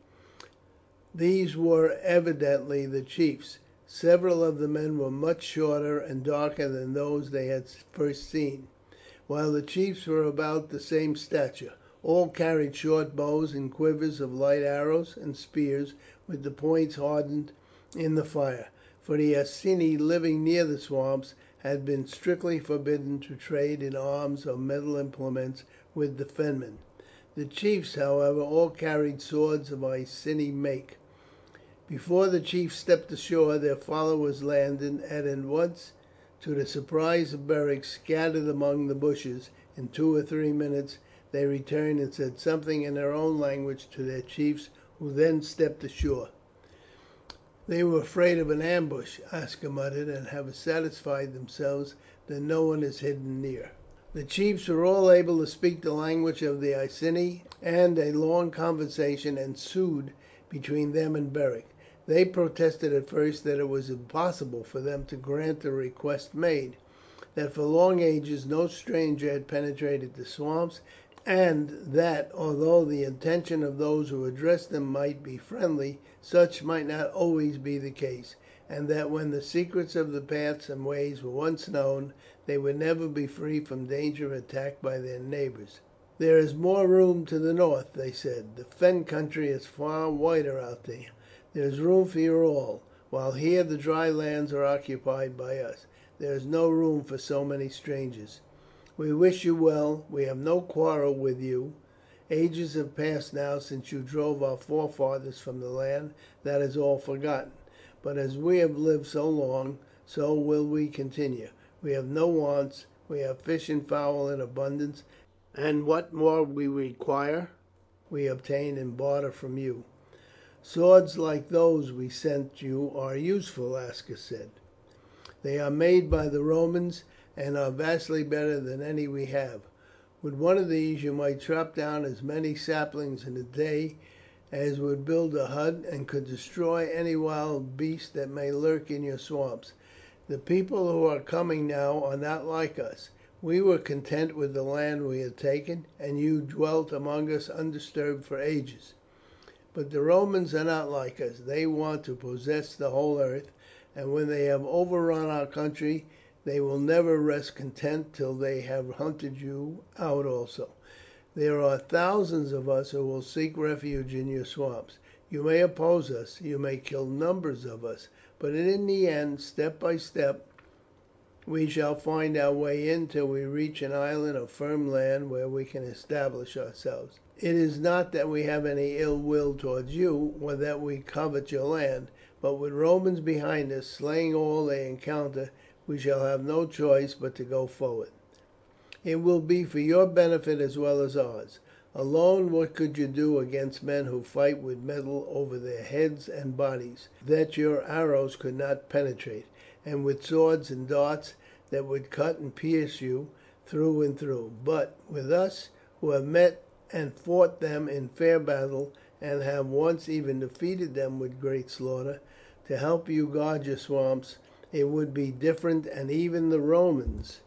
A: These were evidently the chiefs. Several of the men were much shorter and darker than those they had first seen, while the chiefs were about the same stature. All carried short bows and quivers of light arrows, and spears with the points hardened in the fire, for the Iceni living near the swamps had been strictly forbidden to trade in arms or metal implements with the Fenmen. The chiefs, however, all carried swords of Iceni make. Before the chiefs stepped ashore their followers landed, and at once, to the surprise of Beric, scattered among the bushes. In 2 or 3 minutes they returned and said something in their own language to their chiefs, who then stepped ashore. "They were afraid of an ambush," Aska muttered, "and have satisfied themselves that no one is hidden near." The chiefs were all able to speak the language of the Iceni, and a long conversation ensued between them and Beric. They protested at first that it was impossible for them to grant the request made, that for long ages no stranger had penetrated the swamps, and that although the intention of those who addressed them might be friendly, such might not always be the case, and that when the secrets of the paths and ways were once known they would never be free from danger of attack by their neighbours. "There is more room to the north," they said. "The Fen country is far wider out there. There is room for you all, while here the dry lands are occupied by us. There is no room for so many strangers. We wish you well. We have no quarrel with you. Ages have passed now since you drove our forefathers from the land. That is all forgotten. But as we have lived so long, so will we continue. We have no wants. We have fish and fowl in abundance, and what more we require we obtain in barter from you." "Swords like those we sent you are useful," Aska said. "They are made by the Romans, and are vastly better than any we have. With one of these you might chop down as many saplings in a day as would build a hut, and could destroy any wild beast that may lurk in your swamps. The people who are coming now are not like us. We were content with the land we had taken, and you dwelt among us undisturbed for ages. But the Romans are not like us. They want to possess the whole earth, and when they have overrun our country they will never rest content till they have hunted you out also. There are thousands of us who will seek refuge in your swamps. You may oppose us, you may kill numbers of us, but in the end, step by step, we shall find our way in till we reach an island of firm land where we can establish ourselves. It is not that we have any ill will towards you, or that we covet your land, but with Romans behind us, slaying all they encounter, we shall have no choice but to go forward. It will be for your benefit as well as ours. Alone, what could you do against men who fight with metal over their heads and bodies that your arrows could not penetrate, and with swords and darts that would cut and pierce you through and through? But with us, who have met and fought them in fair battle, and have once even defeated them with great slaughter, to help you guard your swamps, it would be different, and even the Romans,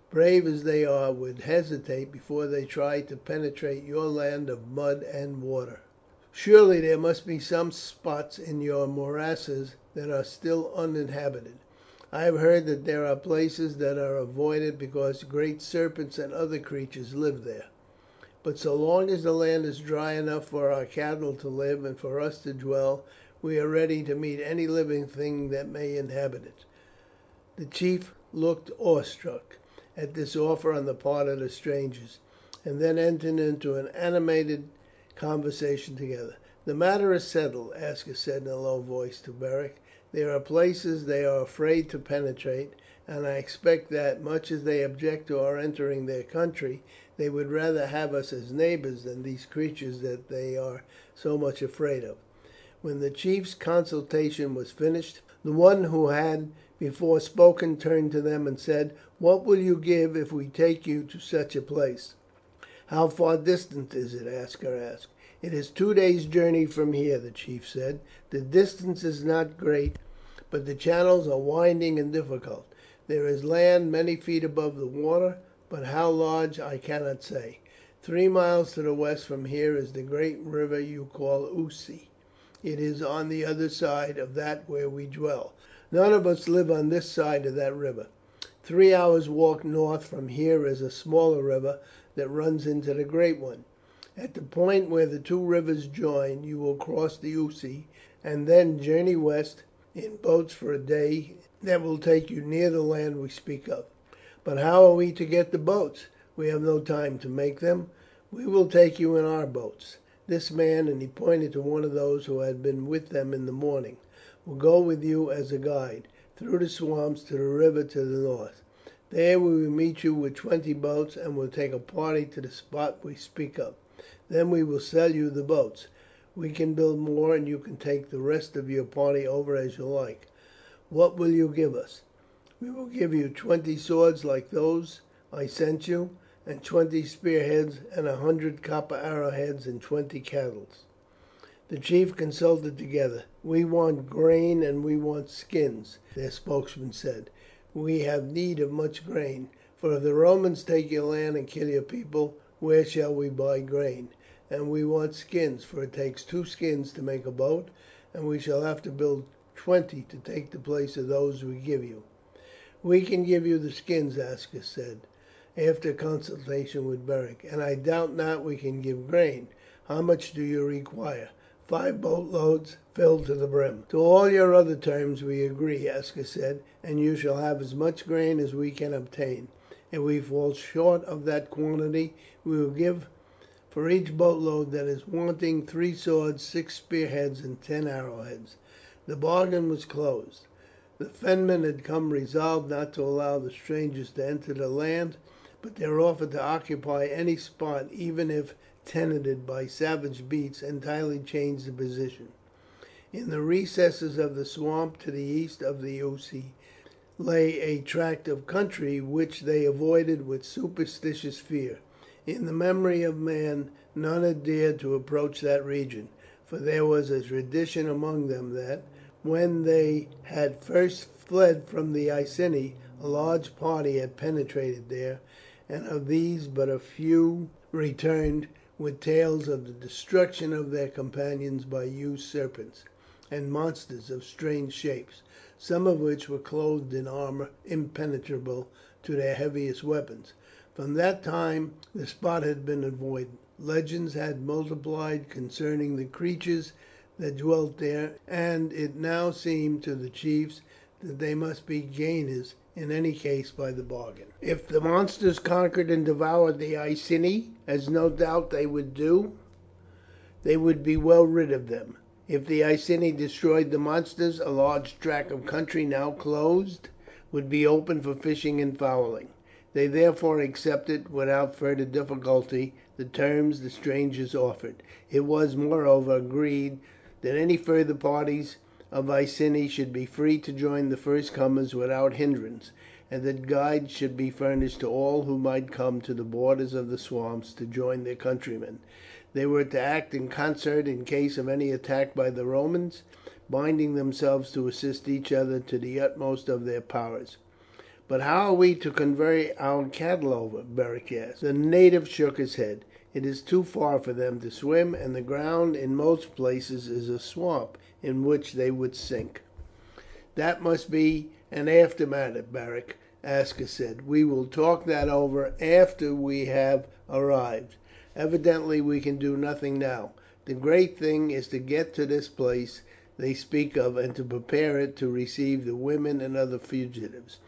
A: brave as they are, would hesitate before they tried to penetrate your land of mud and water. Surely there must be some spots in your morasses that are still uninhabited. I have heard that there are places that are avoided because great serpents and other creatures live there. But so long as the land is dry enough for our cattle to live and for us to dwell, we are ready to meet any living thing that may inhabit it." The chief looked awestruck at this offer on the part of the strangers, and then entered into an animated conversation together. "The matter is settled," Aska said in a low voice to Beric. "There are places they are afraid to penetrate, and I expect that, much as they object to our entering their country, they would rather have us as neighbours than these creatures that they are so much afraid of." When the chief's consultation was finished, the one who had before spoken turned to them and said, "What will you give if we take you to such a place?" "How far distant is it?" Aska asked. "It is 2 days' journey from here," the chief said. "The distance is not great, but the channels are winding and difficult. There is land many feet above the water, but how large I cannot say. 3 miles to the west from here is the great river you call Ouse. It is on the other side of that where we dwell. None of us live on this side of that river. 3 hours' walk north from here is a smaller river that runs into the great one. At the point where the 2 rivers join you will cross the Ouse, and then journey west in boats for a day that will take you near the land we speak of." "But how are we to get the boats? We have no time to make them." "We will take you in our boats. This man," and he pointed to one of those who had been with them in the morning, "will go with you as a guide through the swamps to the river to the north. There we will meet you with 20 boats, and will take a party to the spot we speak of. Then we will sell you the boats. We can build more, and you can take the rest of your party over as you like. What will you give us?" "We will give you 20 swords like those I sent you, and 20 spearheads, and 100 copper arrowheads, and 20 cattle." The chief consulted together. "We want grain and we want skins," their spokesman said. "We have need of much grain, for if the Romans take your land and kill your people, where shall we buy grain? And we want skins, for it takes 2 skins to make a boat, and we shall have to build 20 to take the place of those we give you." "We can give you the skins," Aska said, after consultation with Beric, "and I doubt not we can give grain. How much do you require?" 5 boatloads filled to the brim. "To all your other terms we agree," Aska said, "and you shall have as much grain as we can obtain. If we fall short of that quantity, we will give for each boatload that is wanting 3 swords, 6 spearheads, and 10 arrowheads." The bargain was closed. The Fenmen had come resolved not to allow the strangers to enter the land, but their offer to occupy any spot, even if tenanted by savage beasts, entirely changed the position. In the recesses of the swamp to the east of the Ouse lay a tract of country which they avoided with superstitious fear. In the memory of man none had dared to approach that region, for there was a tradition among them that, when they had first fled from the Iceni, a large party had penetrated there, and of these but a few returned with tales of the destruction of their companions by huge serpents and monsters of strange shapes, some of which were clothed in armour impenetrable to their heaviest weapons. From that time the spot had been avoided. Legends had multiplied concerning the creatures that dwelt there, and it now seemed to the chiefs that they must be gainers in any case by the bargain. If the monsters conquered and devoured the Iceni, as no doubt they would do, they would be well rid of them. If the Iceni destroyed the monsters, a large tract of country now closed would be open for fishing and fowling. They therefore accepted without further difficulty the terms the strangers offered. It was, moreover, agreed that any further parties of Iceni should be free to join the first comers without hindrance, and that guides should be furnished to all who might come to the borders of the swamps to join their countrymen. They were to act in concert in case of any attack by the Romans, binding themselves to assist each other to the utmost of their powers. "But how are we to convey our cattle over?" Beric asked. The native shook his head. "It is too far for them to swim, and the ground in most places is a swamp in which they would sink. That must be "An aftermatter, Beric," Aska said. "We will talk that over after we have arrived. Evidently we can do nothing now. The great thing is to get to this place they speak of, and to prepare it to receive the women and other fugitives.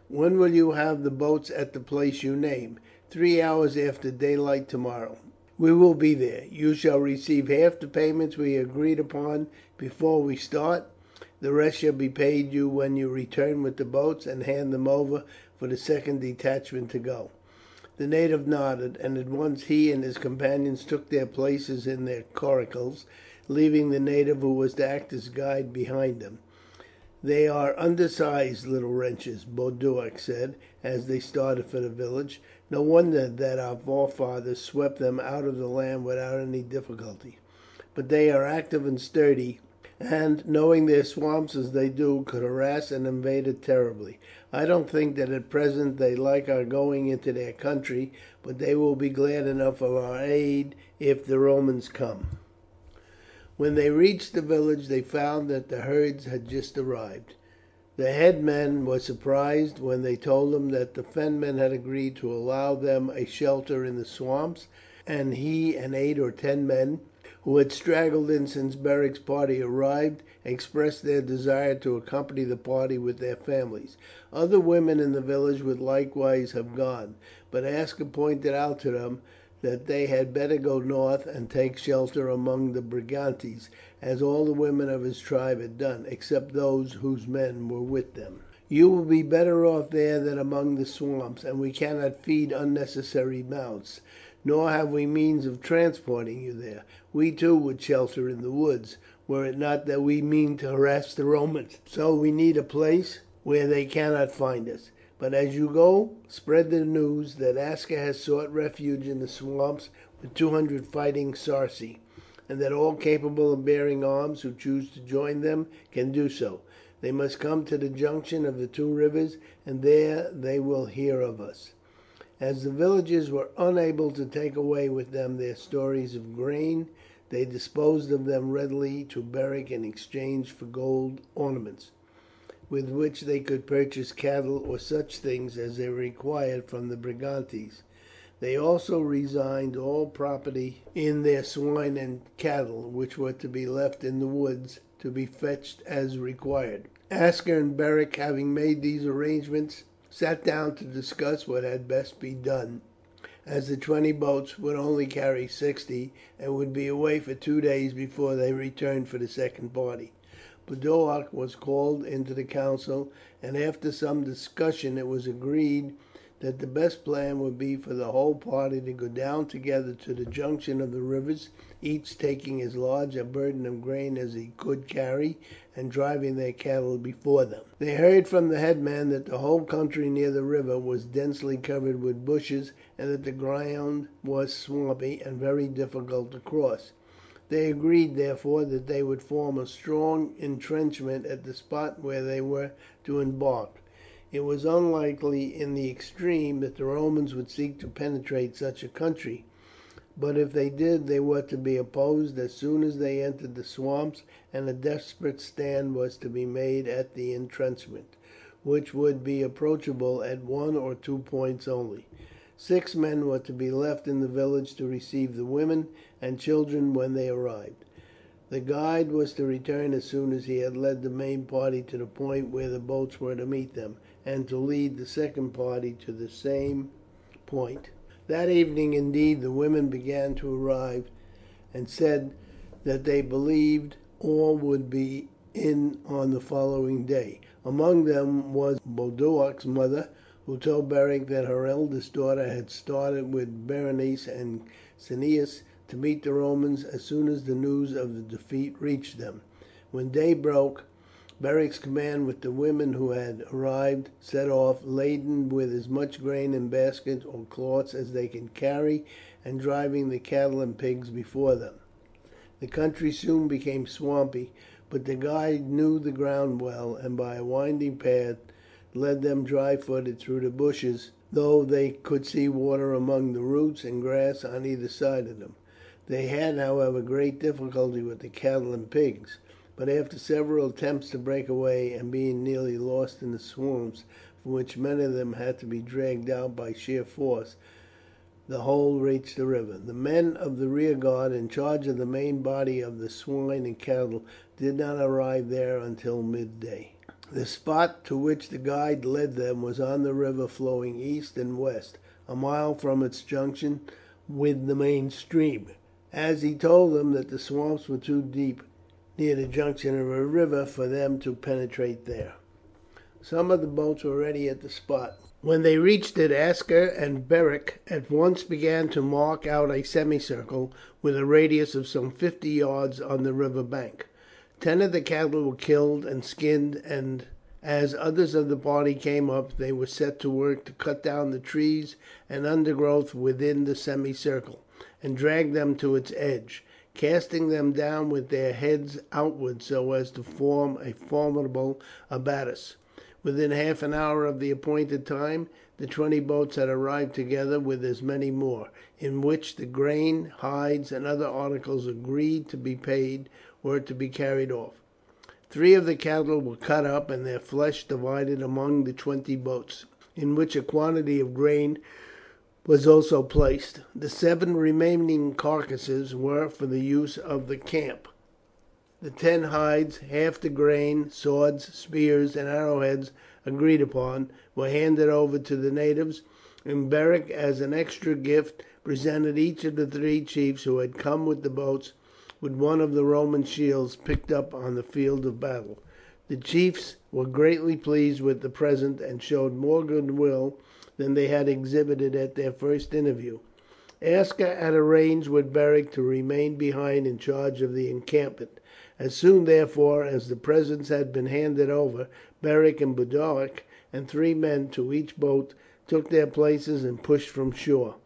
A: When will you have the boats at the place you name?" "3 hours after daylight tomorrow. We will be there. You shall receive half the payments we agreed upon before we start. The rest shall be paid you when you return with the boats, and hand them over for the second detachment to go." The native nodded, and at once he and his companions took their places in their coracles, leaving the native who was to act as guide behind them. "They are undersized little wretches," Boduoc said as they started for the village. "No wonder that our forefathers swept them out of the land without any difficulty. But they are active and sturdy, and, knowing their swamps as they do, could harass an invader terribly. I don't think that at present they like our going into their country, but they will be glad enough of our aid if the Romans come." When they reached the village they found that the herds had just arrived. The headman was surprised when they told him that the Fenmen had agreed to allow them a shelter in the swamps, and he and 8 or 10 men, who had straggled in since Beric's party arrived, expressed their desire to accompany the party with their families. Other women in the village would likewise have gone, but Aska pointed out to them that they had better go north and take shelter among the Brigantes, as all the women of his tribe had done, except those whose men were with them. "You will be better off there than among the swamps, and we cannot feed unnecessary mouths, nor have we means of transporting you there. We too would shelter in the woods, were it not that we mean to harass the Romans, so we need a place where they cannot find us. But as you go, spread the news that Aska has sought refuge in the swamps with 200 fighting Sarci, and that all capable of bearing arms who choose to join them can do so. They must come to the junction of the 2 rivers, and there they will hear of us." As the villagers were unable to take away with them their stores of grain, they disposed of them readily to Beric in exchange for gold ornaments, with which they could purchase cattle or such things as they required from the Brigantes. They also resigned all property in their swine and cattle, which were to be left in the woods to be fetched as required. Aska and Beric, having made these arrangements, sat down to discuss what had best be done, as the 20 boats would only carry 60, and would be away for 2 days before they returned for the second party. Boduoc was called into the council, and after some discussion it was agreed that the best plan would be for the whole party to go down together to the junction of the rivers, each taking as large a burden of grain as he could carry, and driving their cattle before them. They heard from the headman that the whole country near the river was densely covered with bushes, and that the ground was swampy and very difficult to cross. They agreed, therefore, that they would form a strong intrenchment at the spot where they were to embark. It was unlikely in the extreme that the Romans would seek to penetrate such a country, but if they did they were to be opposed as soon as they entered the swamps, and a desperate stand was to be made at the intrenchment, which would be approachable at 1 or 2 points only. 6 men were to be left in the village to receive the women and children when they arrived. The guide was to return as soon as he had led the main party to the point where the boats were to meet them, and to lead the second party to the same point. That evening, indeed, the women began to arrive, and said that they believed all would be in on the following day. Among them was Boduoc's mother, who told Beric that her eldest daughter had started with Berenice and Cineas to meet the Romans as soon as the news of the defeat reached them. When day broke, Beric's command with the women who had arrived set off, laden with as much grain in baskets or cloths as they could carry, and driving the cattle and pigs before them. The country soon became swampy, but the guide knew the ground well, and by a winding path led them dry-footed through the bushes, though they could see water among the roots and grass on either side of them. They had, however, great difficulty with the cattle and pigs. but after several attempts to break away, and being nearly lost in the swamps, from which many of them had to be dragged out by sheer force, the whole reached the river. The men of the rear guard, in charge of the main body of the swine and cattle, did not arrive there until midday. The spot to which the guide led them was on the river flowing east and west, a mile from its junction with the main stream, as he told them that the swamps were too deep near the junction of a river for them to penetrate there. Some of the boats were ready at the spot. When they reached it, Aska and Beric at once began to mark out a semicircle with a radius of some 50 yards on the river bank. 10 of the cattle were killed and skinned, and as others of the party came up, they were set to work to cut down the trees and undergrowth within the semicircle, and drag them to its edge, casting them down with their heads outwards so as to form a formidable abattis. Within half an hour of the appointed time, the 20 boats had arrived together with as many more, in which the grain, hides, and other articles agreed to be paid were to be carried off. 3 of the cattle were cut up and their flesh divided among the 20 boats, in which a quantity of grain was also placed. The 7 remaining carcasses were for the use of the camp. The 10 hides, half the grain, swords, spears, and arrowheads agreed upon, were handed over to the natives, and Beric, as an extra gift, presented each of the 3 chiefs who had come with the boats with one of the Roman shields picked up on the field of battle. The chiefs were greatly pleased with the present, and showed more goodwill than they had exhibited at their first interview. Aska had arranged with Beric to remain behind in charge of the encampment. As soon, therefore, as the presents had been handed over, Beric and Boduoc and 3 men to each boat took their places and pushed from shore.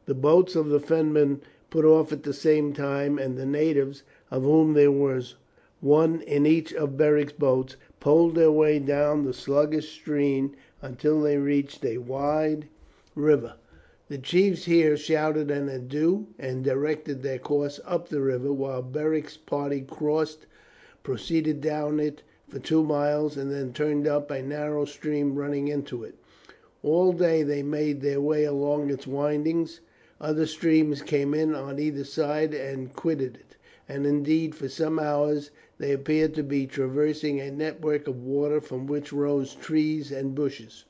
A: The boats of the Fenmen put off at the same time, and the natives, of whom there was one in each of Beric's boats, poled their way down the sluggish stream until they reached a wide river. The chiefs here shouted an adieu and directed their course up the river, while Beric's party proceeded down it for 2 miles, and then turned up a narrow stream running into it. All day they made their way along its windings. Other streams came in on either side and quitted it, and indeed for some hours they appeared to be traversing a network of water from which rose trees and bushes.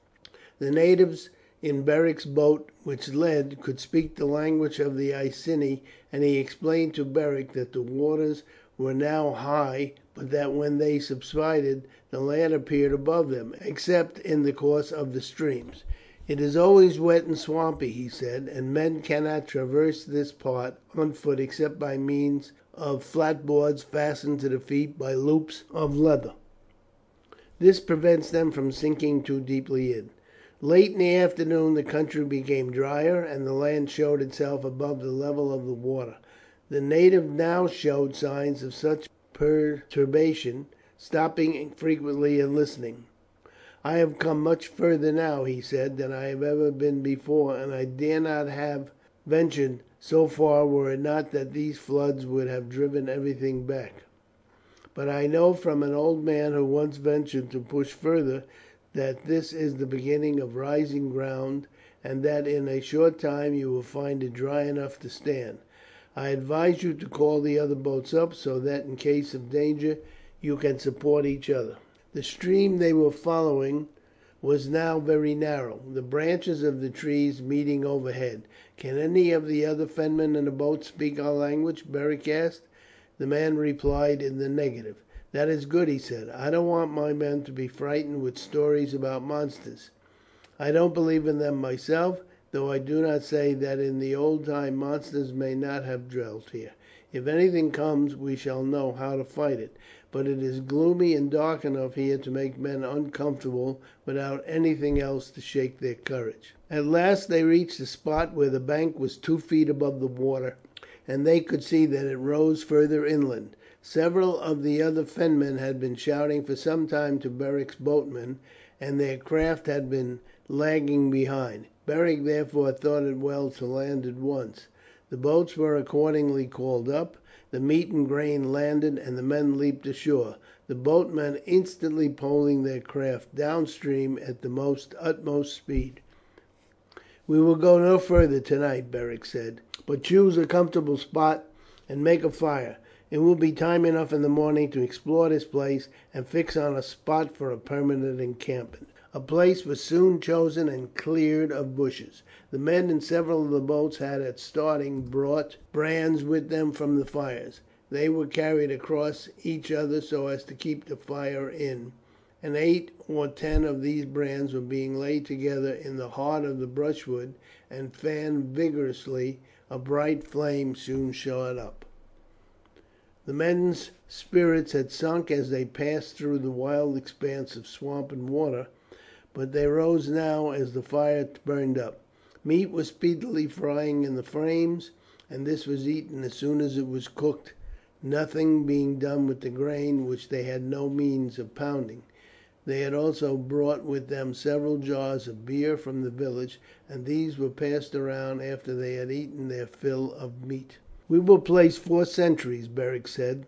A: The natives in Beric's boat, which led, could speak the language of the Iceni, and he explained to Beric that the waters were now high, but that when they subsided the land appeared above them, except in the course of the streams. "It is always wet and swampy," he said, "and men cannot traverse this part on foot except by means of flat boards fastened to the feet by loops of leather. This prevents them from sinking too deeply in." Late in the afternoon the country became drier, and the land showed itself above the level of the water. The natives now showed signs of such perturbation, stopping frequently and listening. "I have come much further now," he said, "than I have ever been before, and I dare not have ventured so far were it not that these floods would have driven everything back. But I know from an old man who once ventured to push further that this is the beginning of rising ground, and that in a short time you will find it dry enough to stand. I advise you to call the other boats up, so that in case of danger you can support each other." The stream they were following was now very narrow, the branches of the trees meeting overhead. "Can any of the other Fenmen in the boat speak our language?" Beric asked. The man replied in the negative. "That is good," he said. "I don't want my men to be frightened with stories about monsters. I don't believe in them myself, though I do not say that in the old time monsters may not have dwelt here. If anything comes we shall know how to fight it, but it is gloomy and dark enough here to make men uncomfortable without anything else to shake their courage." At last they reached a spot where the bank was 2 feet above the water, and they could see that it rose further inland. Several of the other Fenmen had been shouting for some time to Beric's boatmen, and their craft had been lagging behind. Beric therefore thought it well to land at once. The boats were accordingly called up, the meat and grain landed, and the men leaped ashore, the boatmen instantly poling their craft downstream at the utmost speed. "We will go no further tonight," Beric said, "but choose a comfortable spot and make a fire. It will be time enough in the morning to explore this place and fix on a spot for a permanent encampment." A place was soon chosen and cleared of bushes. The men in several of the boats had at starting brought brands with them from the fires. They were carried across each other so as to keep the fire in, and 8 or 10 of these brands were being laid together in the heart of the brushwood and fanned vigorously. A bright flame soon shot up. The men's spirits had sunk as they passed through the wild expanse of swamp and water, but they rose now as the fire burned up. Meat was speedily frying in the flames, and this was eaten as soon as it was cooked, nothing being done with the grain, which they had no means of pounding. They had also brought with them several jars of beer from the village, and these were passed around after they had eaten their fill of meat. "We will place 4 sentries," Beric said.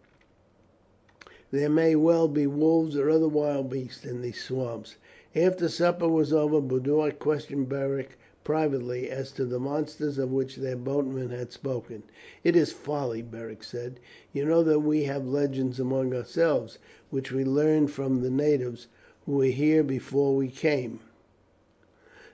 A: "There may well be wolves or other wild beasts in these swamps." After supper was over, Boduoc questioned Beric privately as to the monsters of which their boatmen had spoken. "It is folly," Beric said. "You know that we have legends among ourselves, which we learned from the natives who were here before we came,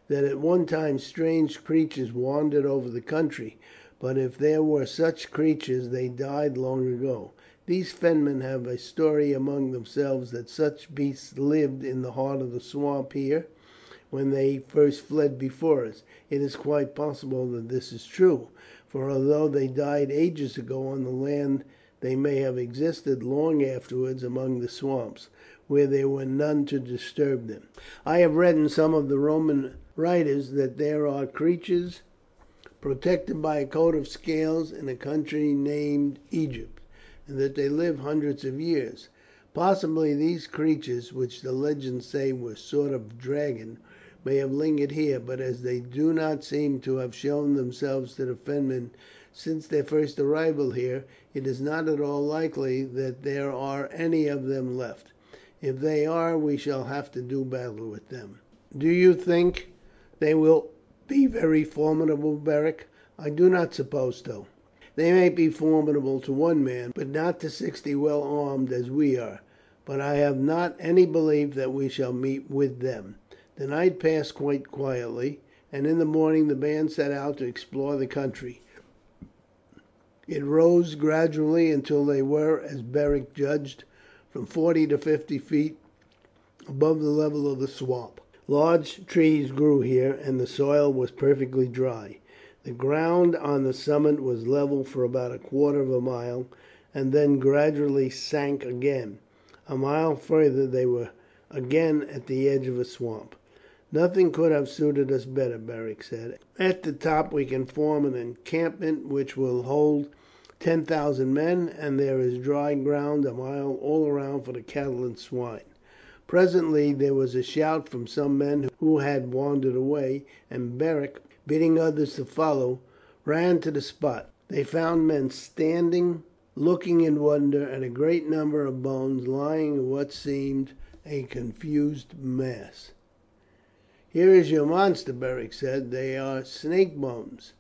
A: that at one time strange creatures wandered over the country, but if there were such creatures they died long ago. These Fenmen have a story among themselves that such beasts lived in the heart of the swamp here when they first fled before us. It is quite possible that this is true, for although they died ages ago on the land, they may have existed long afterwards among the swamps, where there were none to disturb them. I have read in some of the Roman writers that there are creatures protected by a coat of scales in a country named Egypt, and that they live hundreds of years. Possibly these creatures, which the legends say were a sort of dragon, may have lingered here, but as they do not seem to have shown themselves to the Fenmen since their first arrival here, it is not at all likely that there are any of them left. If they are, we shall have to do battle with them." "Do you think they will be very formidable, Beric?" "I do not suppose so. They may be formidable to one man, but not to 60 well armed as we are. But I have not any belief that we shall meet with them." The night passed quite quietly, and in the morning the band set out to explore the country. It rose gradually until they were, as Beric judged, from 40 to 50 feet above the level of the swamp. Large trees grew here, and the soil was perfectly dry. The ground on the summit was level for about a quarter of a mile, and then gradually sank again. A mile further they were again at the edge of a swamp. "Nothing could have suited us better," Beric said. "At the top we can form an encampment which will hold 10,000 men, and there is dry ground a mile all around for the cattle and swine." Presently there was a shout from some men who had wandered away, and Beric, bidding others to follow, ran to the spot. They found men standing looking in wonder at a great number of bones lying in what seemed a confused mass. "Here is your monster," Beric said. "They are snake bones."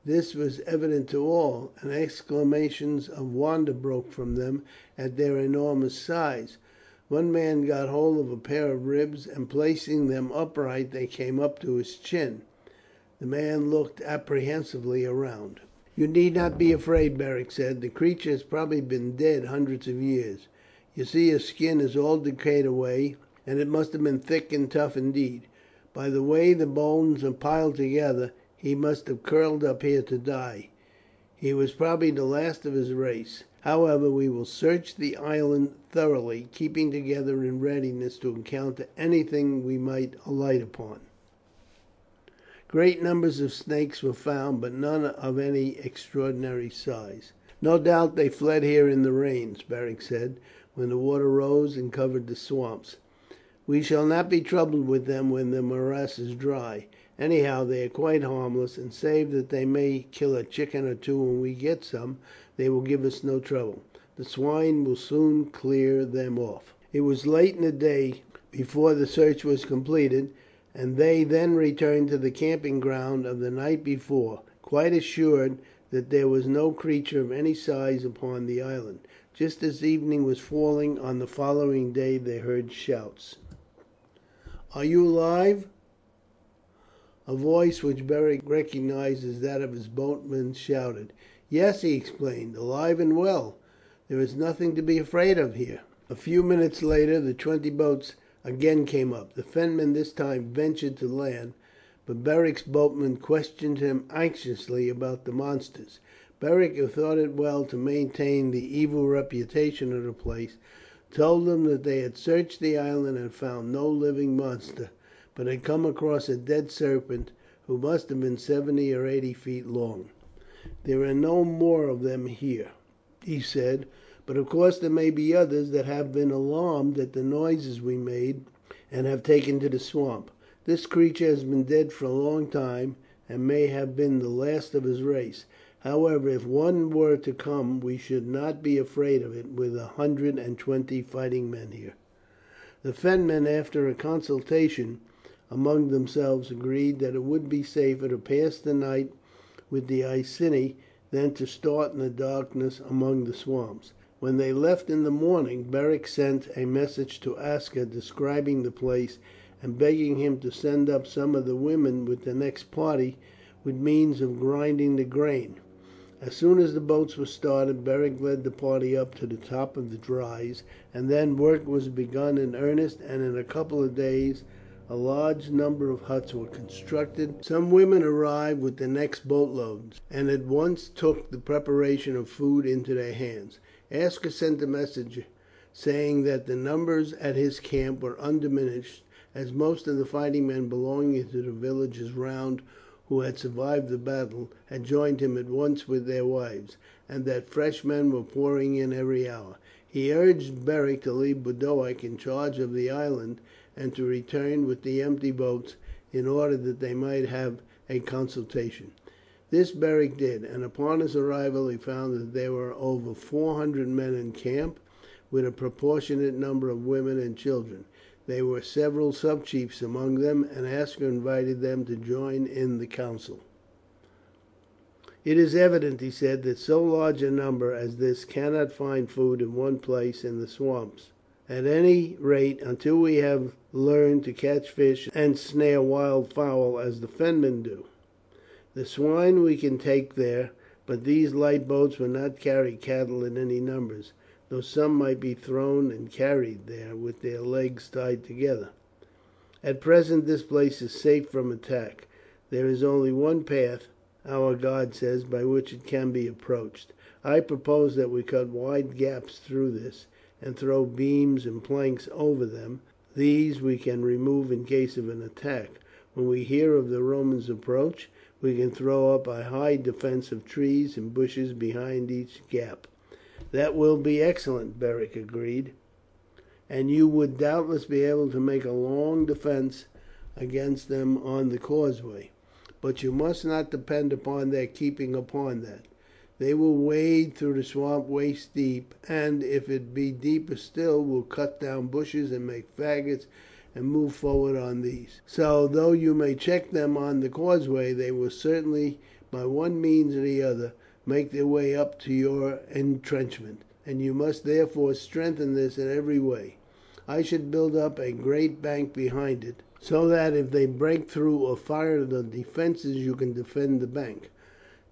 A: This was evident to all, and exclamations of wonder broke from them at their enormous size. One man got hold of a pair of ribs, and placing them upright they came up to his chin. The man looked apprehensively around. "You need not be afraid," Beric said. "The creature has probably been dead hundreds of years. You see his skin is all decayed away, and it must have been thick and tough indeed. By the way the bones are piled together, he must have curled up here to die. He was probably the last of his race. However, we will search the island thoroughly, keeping together in readiness to encounter anything we might alight upon." Great numbers of snakes were found, but none of any extraordinary size. "No doubt they fled here in the rains," Beric said, "when the water rose and covered the swamps. We shall not be troubled with them when the morass is dry, Anyhow, they are quite harmless, and save that they may kill a chicken or two when we get some, they will give us no trouble. The swine will soon clear them off." It was late in the day before the search was completed, and they then returned to the camping ground of the night before, quite assured that there was no creature of any size upon the island. Just as evening was falling on the following day they heard shouts. "Are you alive?" A voice which Beric recognized as that of his boatman shouted. "Yes," he explained, "alive and well. There is nothing to be afraid of here." A few minutes later the 20 boats again came up. The Fenmen this time ventured to land, but Beric's boatman questioned him anxiously about the monsters. Beric, who thought it well to maintain the evil reputation of the place, told them that they had searched the island and found no living monster, but had come across a dead serpent who must have been 70 or 80 feet long. "There are no more of them here," he said, "but of course there may be others that have been alarmed at the noises we made and have taken to the swamp. This creature has been dead for a long time, and may have been the last of his race. However, if one were to come we should not be afraid of it with 120 fighting men here." The Fenmen, after a consultation among themselves, agreed that it would be safer to pass the night with the Iceni than to start in the darkness among the swamps. When they left in the morning Beric sent a message to Aska describing the place and begging him to send up some of the women with the next party with means of grinding the grain. As soon as the boats were started Beric led the party up to the top of the rise, and then work was begun in earnest, and in a couple of days a large number of huts were constructed. Some women arrived with the next boatloads, and at once took the preparation of food into their hands. Aska sent a message saying that the numbers at his camp were undiminished, as most of the fighting men belonging to the villages round who had survived the battle had joined him at once with their wives, and that fresh men were pouring in every hour. He urged Beric to leave Boduoc in charge of the island and to return with the empty boats in order that they might have a consultation. This Beric did, and upon his arrival he found that there were over 400 men in camp, with a proportionate number of women and children. There were several subchiefs among them, and Aska invited them to join in the council. "It is evident," he said, "that so large a number as this cannot find food in one place in the swamps, at any rate until we have learned to catch fish and snare wild fowl as the Fenmen do. The swine we can take there, but these light boats will not carry cattle in any numbers, though some might be thrown and carried there with their legs tied together. At present this place is safe from attack. There is only one path, our guide says, by which it can be approached. I propose that we cut wide gaps through this, and throw beams and planks over them. These we can remove in case of an attack. When we hear of the Romans' approach, we can throw up a high defence of trees and bushes behind each gap." "That will be excellent," Beric agreed, "and you would doubtless be able to make a long defence against them on the causeway. But you must not depend upon their keeping upon that. They will wade through the swamp waist deep, and if it be deeper still will cut down bushes and make faggots and move forward on these. So, though you may check them on the causeway, they will certainly, by one means or the other, make their way up to your entrenchment, and you must therefore strengthen this in every way. I should build up a great bank behind it, so that if they break through or fire the defences you can defend the bank.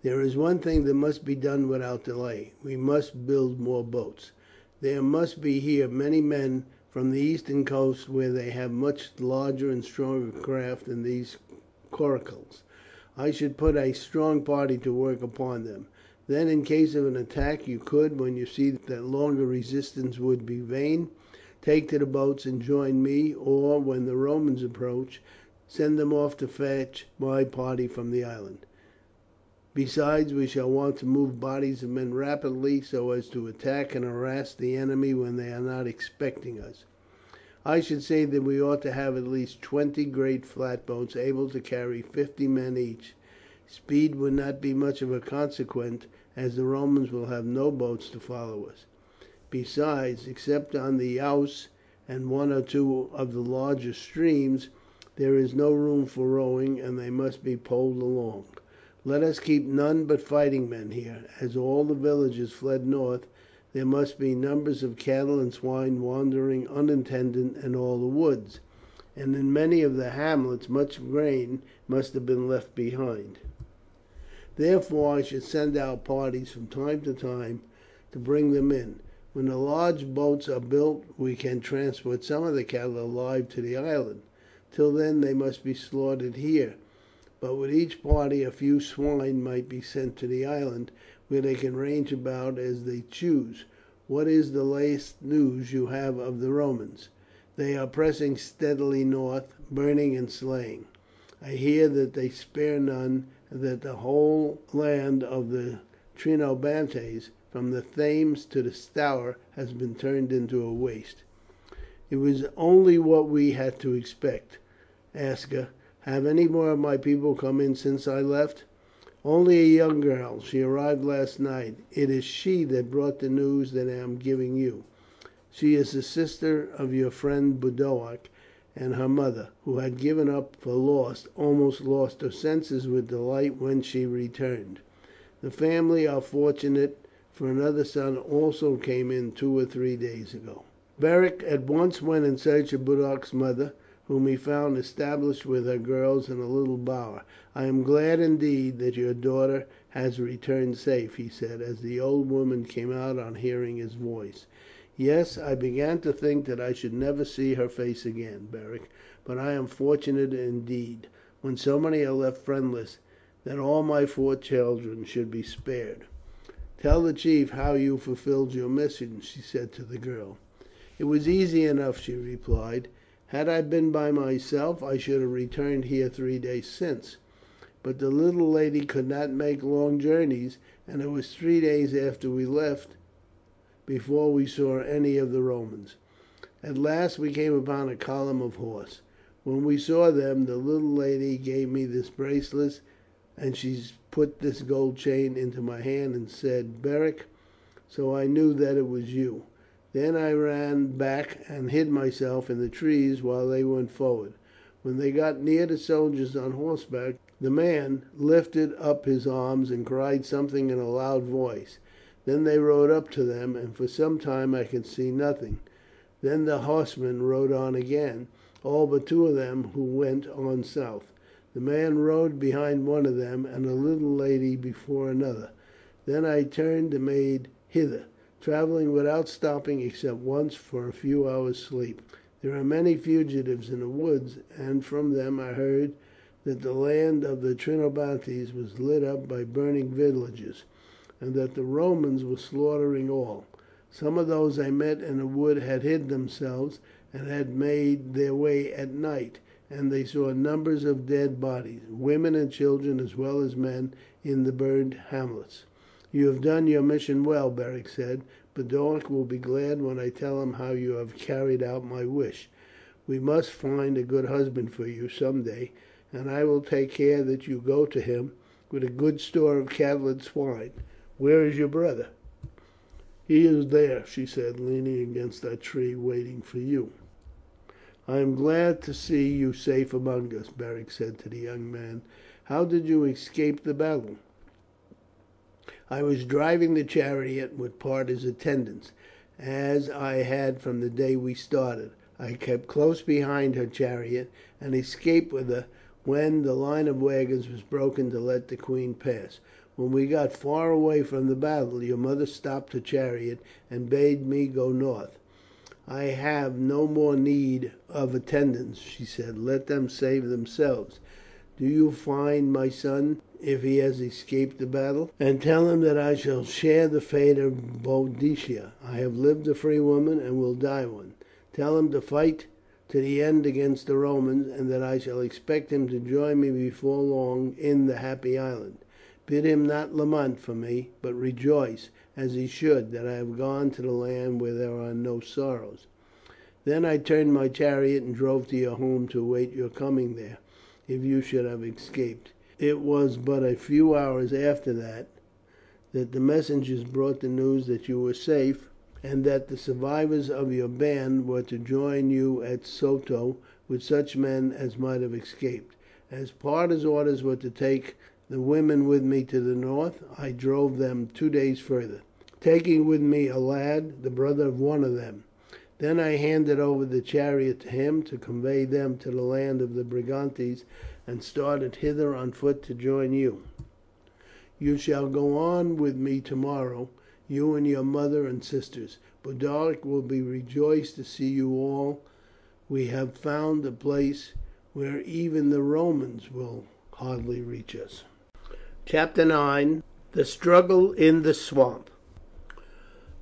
A: There is one thing that must be done without delay. We must build more boats. There must be here many men from the eastern coast, where they have much larger and stronger craft than these coracles. I should put a strong party to work upon them. Then, in case of an attack, you could, when you see that longer resistance would be vain, take to the boats and join me, or, when the Romans approach, send them off to fetch my party from the island. Besides, we shall want to move bodies of men rapidly, so as to attack and harass the enemy when they are not expecting us. I should say that we ought to have at least 20 great flatboats able to carry 50 men each. Speed would not be much of a consequence, as the Romans will have no boats to follow us. Besides, except on the Ouse and one or two of the larger streams, there is no room for rowing, and they must be poled along. Let us keep none but fighting men here. As all the villages fled north, there must be numbers of cattle and swine wandering unattended in all the woods, and in many of the hamlets much grain must have been left behind. Therefore I should send out parties from time to time to bring them in. When the large boats are built we can transport some of the cattle alive to the island. Till then they must be slaughtered here, but with each party a few swine might be sent to the island, where they can range about as they choose. What is the latest news you have of the Romans? They are pressing steadily north, burning and slaying. I hear that they spare none, and that the whole land of the Trinobantes, from the Thames to the Stour, has been turned into a waste. It was only what we had to expect. Aska, have any more of my people come in since I left? Only a young girl. She arrived last night. It is she that brought the news that I am giving you. She is the sister of your friend Boduoc, and her mother, who had given up for lost, almost lost her senses with delight when she returned. The family are fortunate, for another son also came in 2 or 3 days ago." Beric at once went in search of Boduoc's mother, whom he found established with her girls in a little bower. "I am glad indeed that your daughter has returned safe," he said, as the old woman came out on hearing his voice. "Yes, I began to think that I should never see her face again, Beric, but I am fortunate indeed, when so many are left friendless, that all my 4 children should be spared." "Tell the chief how you fulfilled your mission," she said to the girl. "It was easy enough," she replied. "Had I been by myself I should have returned here 3 days since, but the little lady could not make long journeys, and it was 3 days after we left before we saw any of the Romans. At last we came upon a column of horse. When we saw them the little lady gave me this bracelet, and she put this gold chain into my hand and said, 'Beric,' so I knew that it was you. Then I ran back and hid myself in the trees while they went forward. When they got near the soldiers on horseback, the man lifted up his arms and cried something in a loud voice. Then they rode up to them, and for some time I could see nothing. Then the horsemen rode on again, all but 2 of them, who went on south. The man rode behind one of them, and the little lady before another. Then I turned and made hither, travelling without stopping except once for a few hours' sleep. There are many fugitives in the woods, and from them I heard that the land of the Trinobantes was lit up by burning villages, and that the Romans were slaughtering all. Some of those I met in the wood had hid themselves, and had made their way at night, and they saw numbers of dead bodies, women and children as well as men, in the burned hamlets." "You have done your mission well," Beric said. "Boduoc will be glad when I tell him how you have carried out my wish. We must find a good husband for you some day, and I will take care that you go to him with a good store of cattle and swine. Where is your brother?" "He is there," she said, leaning against that tree, waiting for you. "I am glad to see you safe among us," Beric said to the young man. "How did you escape the battle?" "I was driving the chariot with Parta's attendants, as I had from the day we started. I kept close behind her chariot, and escaped with her when the line of wagons was broken to let the queen pass. When we got far away from the battle, your mother stopped her chariot and bade me go north. 'I have no more need of attendants,' she said. 'Let them save themselves. Do you find my son, if he has escaped the battle, and tell him that I shall share the fate of Boadicea. I have lived a free woman and will die one. Tell him to fight to the end against the Romans, and that I shall expect him to join me before long in the Happy Island. Bid him not lament for me, but rejoice, as he should, that I have gone to the land where there are no sorrows.' Then I turned my chariot and drove to your home to await your coming there, if you should have escaped. It was but a few hours after that the messengers brought the news that you were safe, and that the survivors of your band were to join you at Soto with such men as might have escaped. As Parta's orders were to take the women with me to the north, I drove them 2 days further, taking with me a lad, the brother of one of them. Then I handed over the chariot to him to convey them to the land of the Brigantes, and started hither on foot to join you. You shall go on with me tomorrow, you and your mother and sisters. Boduoc will be rejoiced to see you all. We have found a place where even the Romans will hardly reach us. Chapter 9. The Struggle in the Swamp.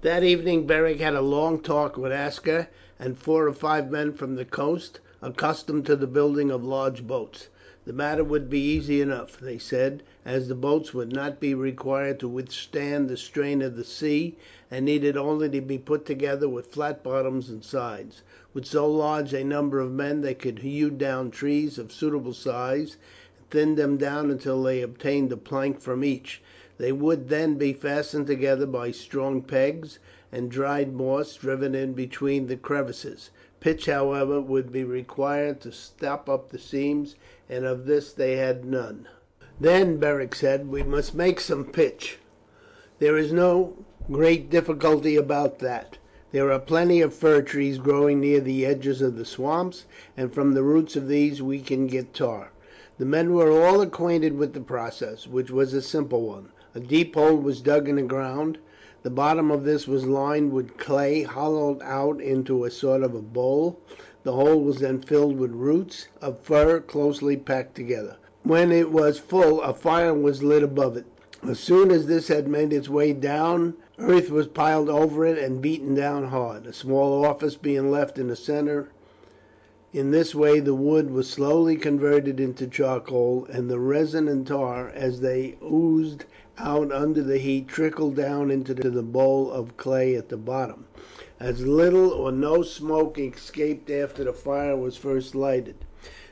A: That evening Beric had a long talk with Aska and 4 or 5 men from the coast, accustomed to the building of large boats. The matter would be easy enough, they said, as the boats would not be required to withstand the strain of the sea, and needed only to be put together with flat bottoms and sides. With so large a number of men they could hew down trees of suitable size, and thin them down until they obtained a plank from each. They would then be fastened together by strong pegs, and dried moss driven in between the crevices. Pitch, however, would be required to stop up the seams, and of this they had none. Then Beric said, "We must make some pitch. There is no great difficulty about that. There are plenty of fir trees growing near the edges of the swamps, and from the roots of these we can get tar." The men were all acquainted with the process, which was a simple one. A deep hole was dug in the ground. The bottom of this was lined with clay hollowed out into a sort of a bowl. The hole was then filled with roots of fir closely packed together. When it was full, a fire was lit above it. As soon as this had made its way down, earth was piled over it and beaten down hard, a small orifice being left in the centre. In this way the wood was slowly converted into charcoal, and the resin and tar, as they oozed out under the heat, trickled down into the bowl of clay at the bottom. As little or no smoke escaped after the fire was first lighted.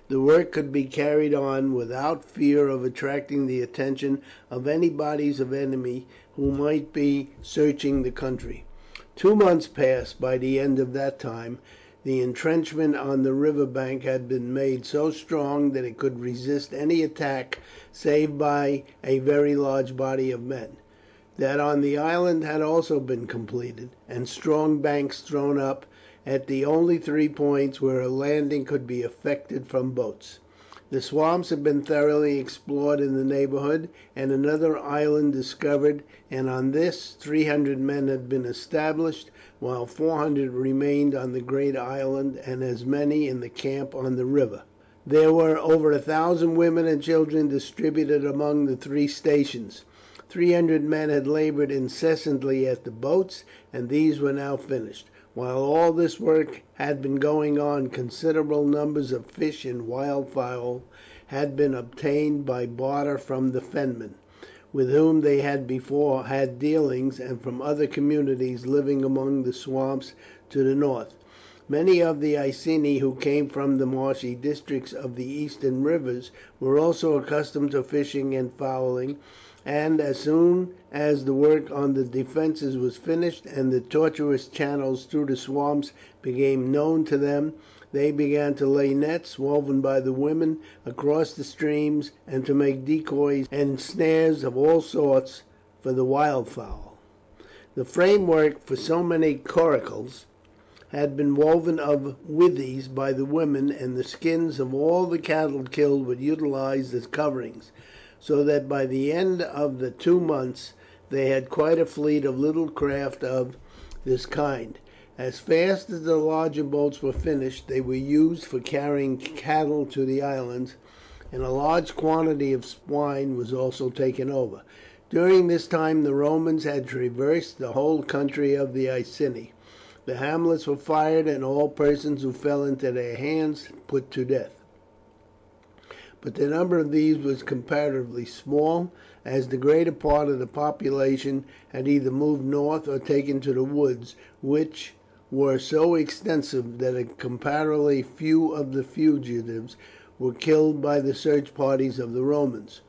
A: The work could be carried on without fear of attracting the attention of any bodies of enemy who might be searching the country. 2 months passed. By the end of that time the entrenchment on the river bank had been made so strong that it could resist any attack save by a very large body of men. That on the island had also been completed, and strong banks thrown up at the only 3 points where a landing could be effected from boats. The swamps had been thoroughly explored in the neighbourhood, and another island discovered, and on this 300 men had been established, while 400 remained on the great island, and as many in the camp on the river. There were over 1,000 women and children distributed among the 3 stations. 300 men had laboured incessantly at the boats, and these were now finished. While all this work had been going on, considerable numbers of fish and wildfowl had been obtained by barter from the Fenmen, with whom they had before had dealings, and from other communities living among the swamps to the north. Many of the Iceni who came from the marshy districts of the eastern rivers were also accustomed to fishing and fowling, and as soon as the work on the defences was finished and the tortuous channels through the swamps became known to them, they began to lay nets, woven by the women, across the streams, and to make decoys and snares of all sorts for the wildfowl. The framework for so many coracles had been woven of withies by the women, and the skins of all the cattle killed were utilized as coverings, so that by the end of the 2 months they had quite a fleet of little craft of this kind. As fast as the larger boats were finished, they were used for carrying cattle to the islands, and a large quantity of swine was also taken over. During this time the Romans had traversed the whole country of the Iceni. The hamlets were fired, and all persons who fell into their hands put to death. But the number of these was comparatively small, as the greater part of the population had either moved north or taken to the woods, which were so extensive that comparatively few of the fugitives were killed by the search parties of the Romans.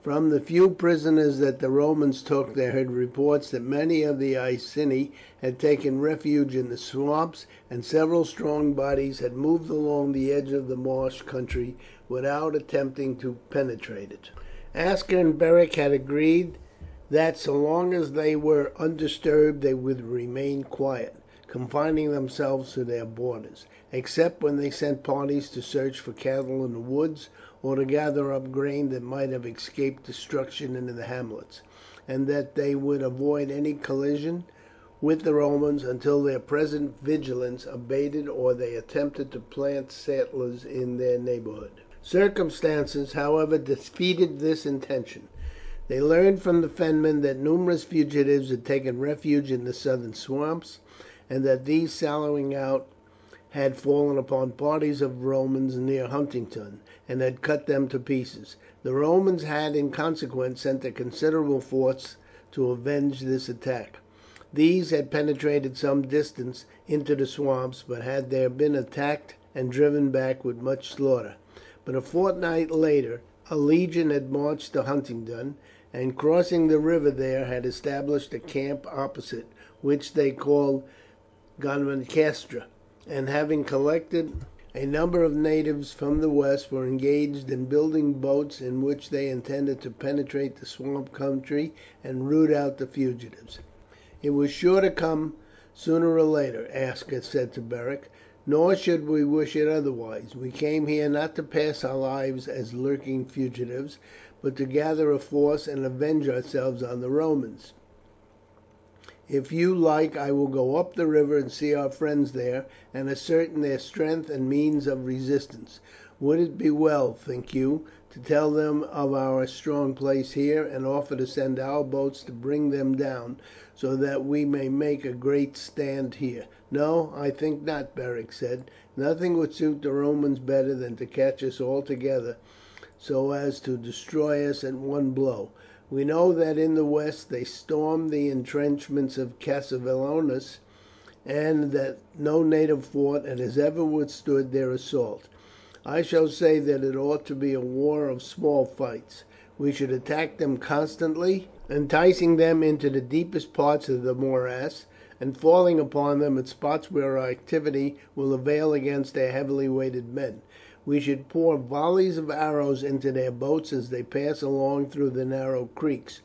A: From the few prisoners that the Romans took, there had reports that many of the Iceni had taken refuge in the swamps, and several strong bodies had moved along the edge of the marsh country without attempting to penetrate it. Aska and Beric had agreed that so long as they were undisturbed they would remain quiet, confining themselves to their borders, except when they sent parties to search for cattle in the woods, or to gather up grain that might have escaped destruction in the hamlets, and that they would avoid any collision with the Romans until their present vigilance abated or they attempted to plant settlers in their neighbourhood. Circumstances, however, defeated this intention. They learned from the Fenmen that numerous fugitives had taken refuge in the southern swamps, and that these sallying out had fallen upon parties of Romans near Huntingdon, and had cut them to pieces. The Romans had in consequence sent a considerable force to avenge this attack. These had penetrated some distance into the swamps, but had there been attacked and driven back with much slaughter. But a fortnight later a legion had marched to Huntingdon, and crossing the river there had established a camp opposite, which they called Conquest, and having collected a number of natives from the west, were engaged in building boats in which they intended to penetrate the swamp country and root out the fugitives. "It was sure to come sooner or later," Aska said to Beric, "nor should we wish it otherwise. We came here not to pass our lives as lurking fugitives, but to gather a force and avenge ourselves on the Romans. If you like I will go up the river and see our friends there, and ascertain their strength and means of resistance. Would it be well, think you, to tell them of our strong place here, and offer to send our boats to bring them down, so that we may make a great stand here?" "No, I think not," Beric said. "Nothing would suit the Romans better than to catch us all together so as to destroy us at one blow. We know that in the west they stormed the intrenchments of Cassivellaunus, and that no native fort has ever withstood their assault. I shall say that it ought to be a war of small fights. We should attack them constantly, enticing them into the deepest parts of the morass, and falling upon them at spots where our activity will avail against their heavily weighted men. We should pour volleys of arrows into their boats as they pass along through the narrow creeks,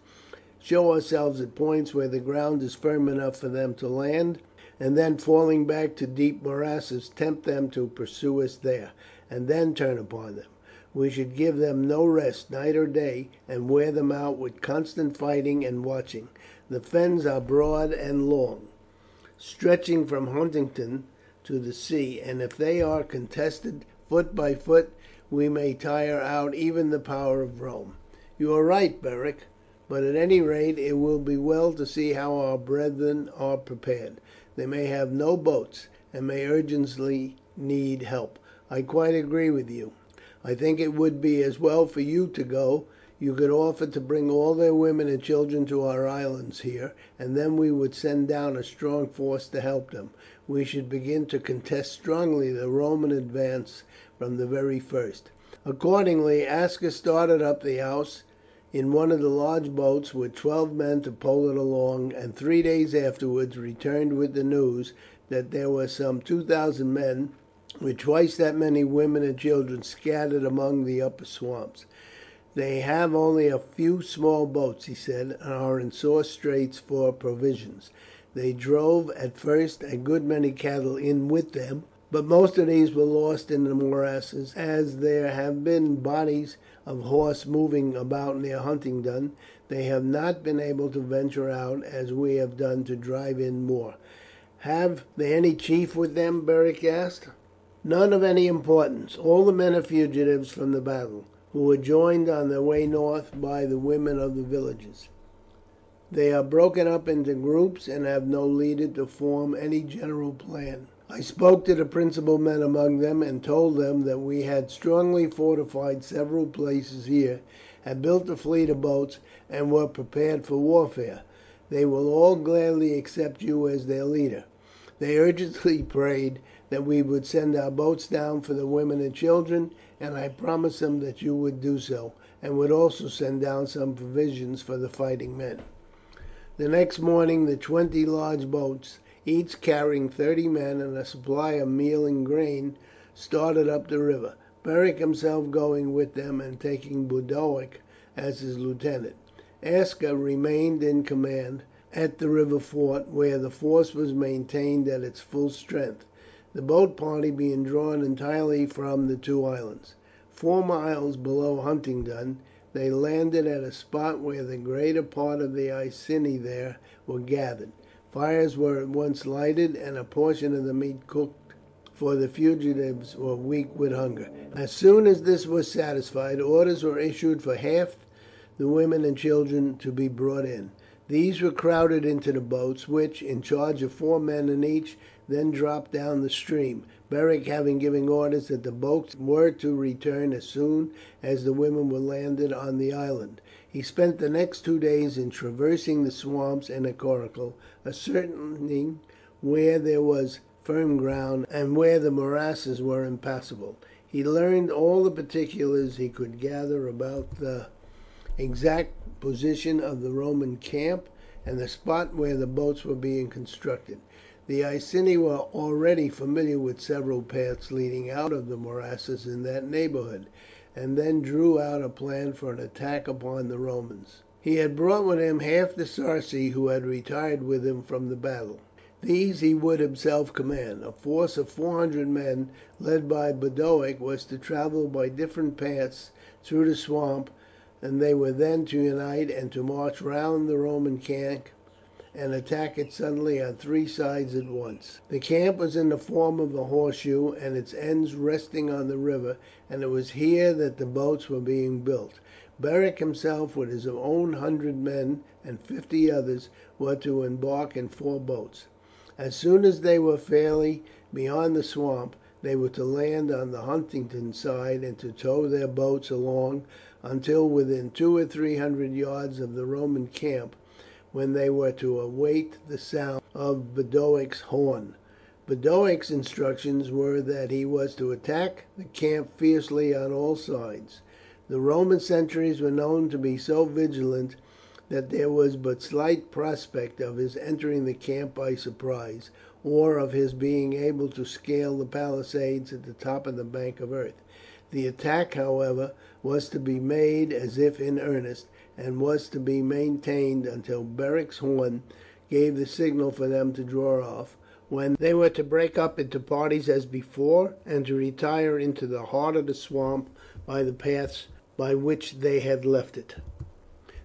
A: show ourselves at points where the ground is firm enough for them to land, and then falling back to deep morasses tempt them to pursue us there, and then turn upon them. We should give them no rest night or day, and wear them out with constant fighting and watching. The fens are broad and long, stretching from Huntingdon to the sea, and if they are contested foot by foot we may tire out even the power of Rome." "You are right, Beric, but at any rate it will be well to see how our brethren are prepared. They may have no boats, and may urgently need help." "I quite agree with you. I think it would be as well for you to go. You could offer to bring all their women and children to our islands here, and then we would send down a strong force to help them. We should begin to contest strongly the Roman advance from the very first." Accordingly Aska started up the Ouse in one of the large boats with 12 men to pole it along, and 3 days afterwards returned with the news that there were some 2,000 men, with twice that many women and children, scattered among the upper swamps. "They have only a few small boats," he said, "and are in sore straits for provisions. They drove at first a good many cattle in with them, but most of these were lost in the morasses. As there have been bodies of horse moving about near Huntingdon, they have not been able to venture out as we have done to drive in more." "Have they any chief with them?" Beric asked. "None of any importance. All the men are fugitives from the battle, who were joined on their way north by the women of the villages. They are broken up into groups and have no leader to form any general plan. I spoke to the principal men among them, and told them that we had strongly fortified several places here, had built a fleet of boats, and were prepared for warfare. They will all gladly accept you as their leader. They urgently prayed that we would send our boats down for the women and children, and I promised them that you would do so, and would also send down some provisions for the fighting men." The next morning the 20 large boats, each carrying 30 men and a supply of meal and grain, started up the river, Beric himself going with them and taking Boduoc as his lieutenant. Aska remained in command at the river fort, where the force was maintained at its full strength, the boat party being drawn entirely from the two islands. 4 miles below Huntingdon they landed at a spot where the greater part of the Iceni there were gathered. Fires were at once lighted and a portion of the meat cooked, for the fugitives were weak with hunger. As soon as this was satisfied, orders were issued for half the women and children to be brought in. These were crowded into the boats, which, in charge of 4 men in each, then dropped down the stream, Beric having given orders that the boats were to return as soon as the women were landed on the island. He spent the next 2 days in traversing the swamps and the coracle, ascertaining where there was firm ground and where the morasses were impassable. He learned all the particulars he could gather about the exact position of the Roman camp and the spot where the boats were being constructed. The Iceni were already familiar with several paths leading out of the morasses in that neighbourhood, and then drew out a plan for an attack upon the Romans. He had brought with him half the Sarci who had retired with him from the battle. These he would himself command. A force of 400 men, led by Boduoc, was to travel by different paths through the swamp, and they were then to unite and to march round the Roman camp and attack it suddenly on 3 sides at once. The camp was in the form of a horseshoe, and its ends resting on the river, and it was here that the boats were being built. Beric himself, with his own 100 men and 50 others, were to embark in 4 boats. As soon as they were fairly beyond the swamp, they were to land on the Huntingdon side and to tow their boats along until within 200 or 300 yards of the Roman camp, when they were to await the sound of Boduoc's horn. Boduoc's instructions were that he was to attack the camp fiercely on all sides. The Roman sentries were known to be so vigilant that there was but slight prospect of his entering the camp by surprise, or of his being able to scale the palisades at the top of the bank of earth. The attack, however, was to be made as if in earnest, and was to be maintained until Beric's horn gave the signal for them to draw off, when they were to break up into parties as before, and to retire into the heart of the swamp by the paths by which they had left it.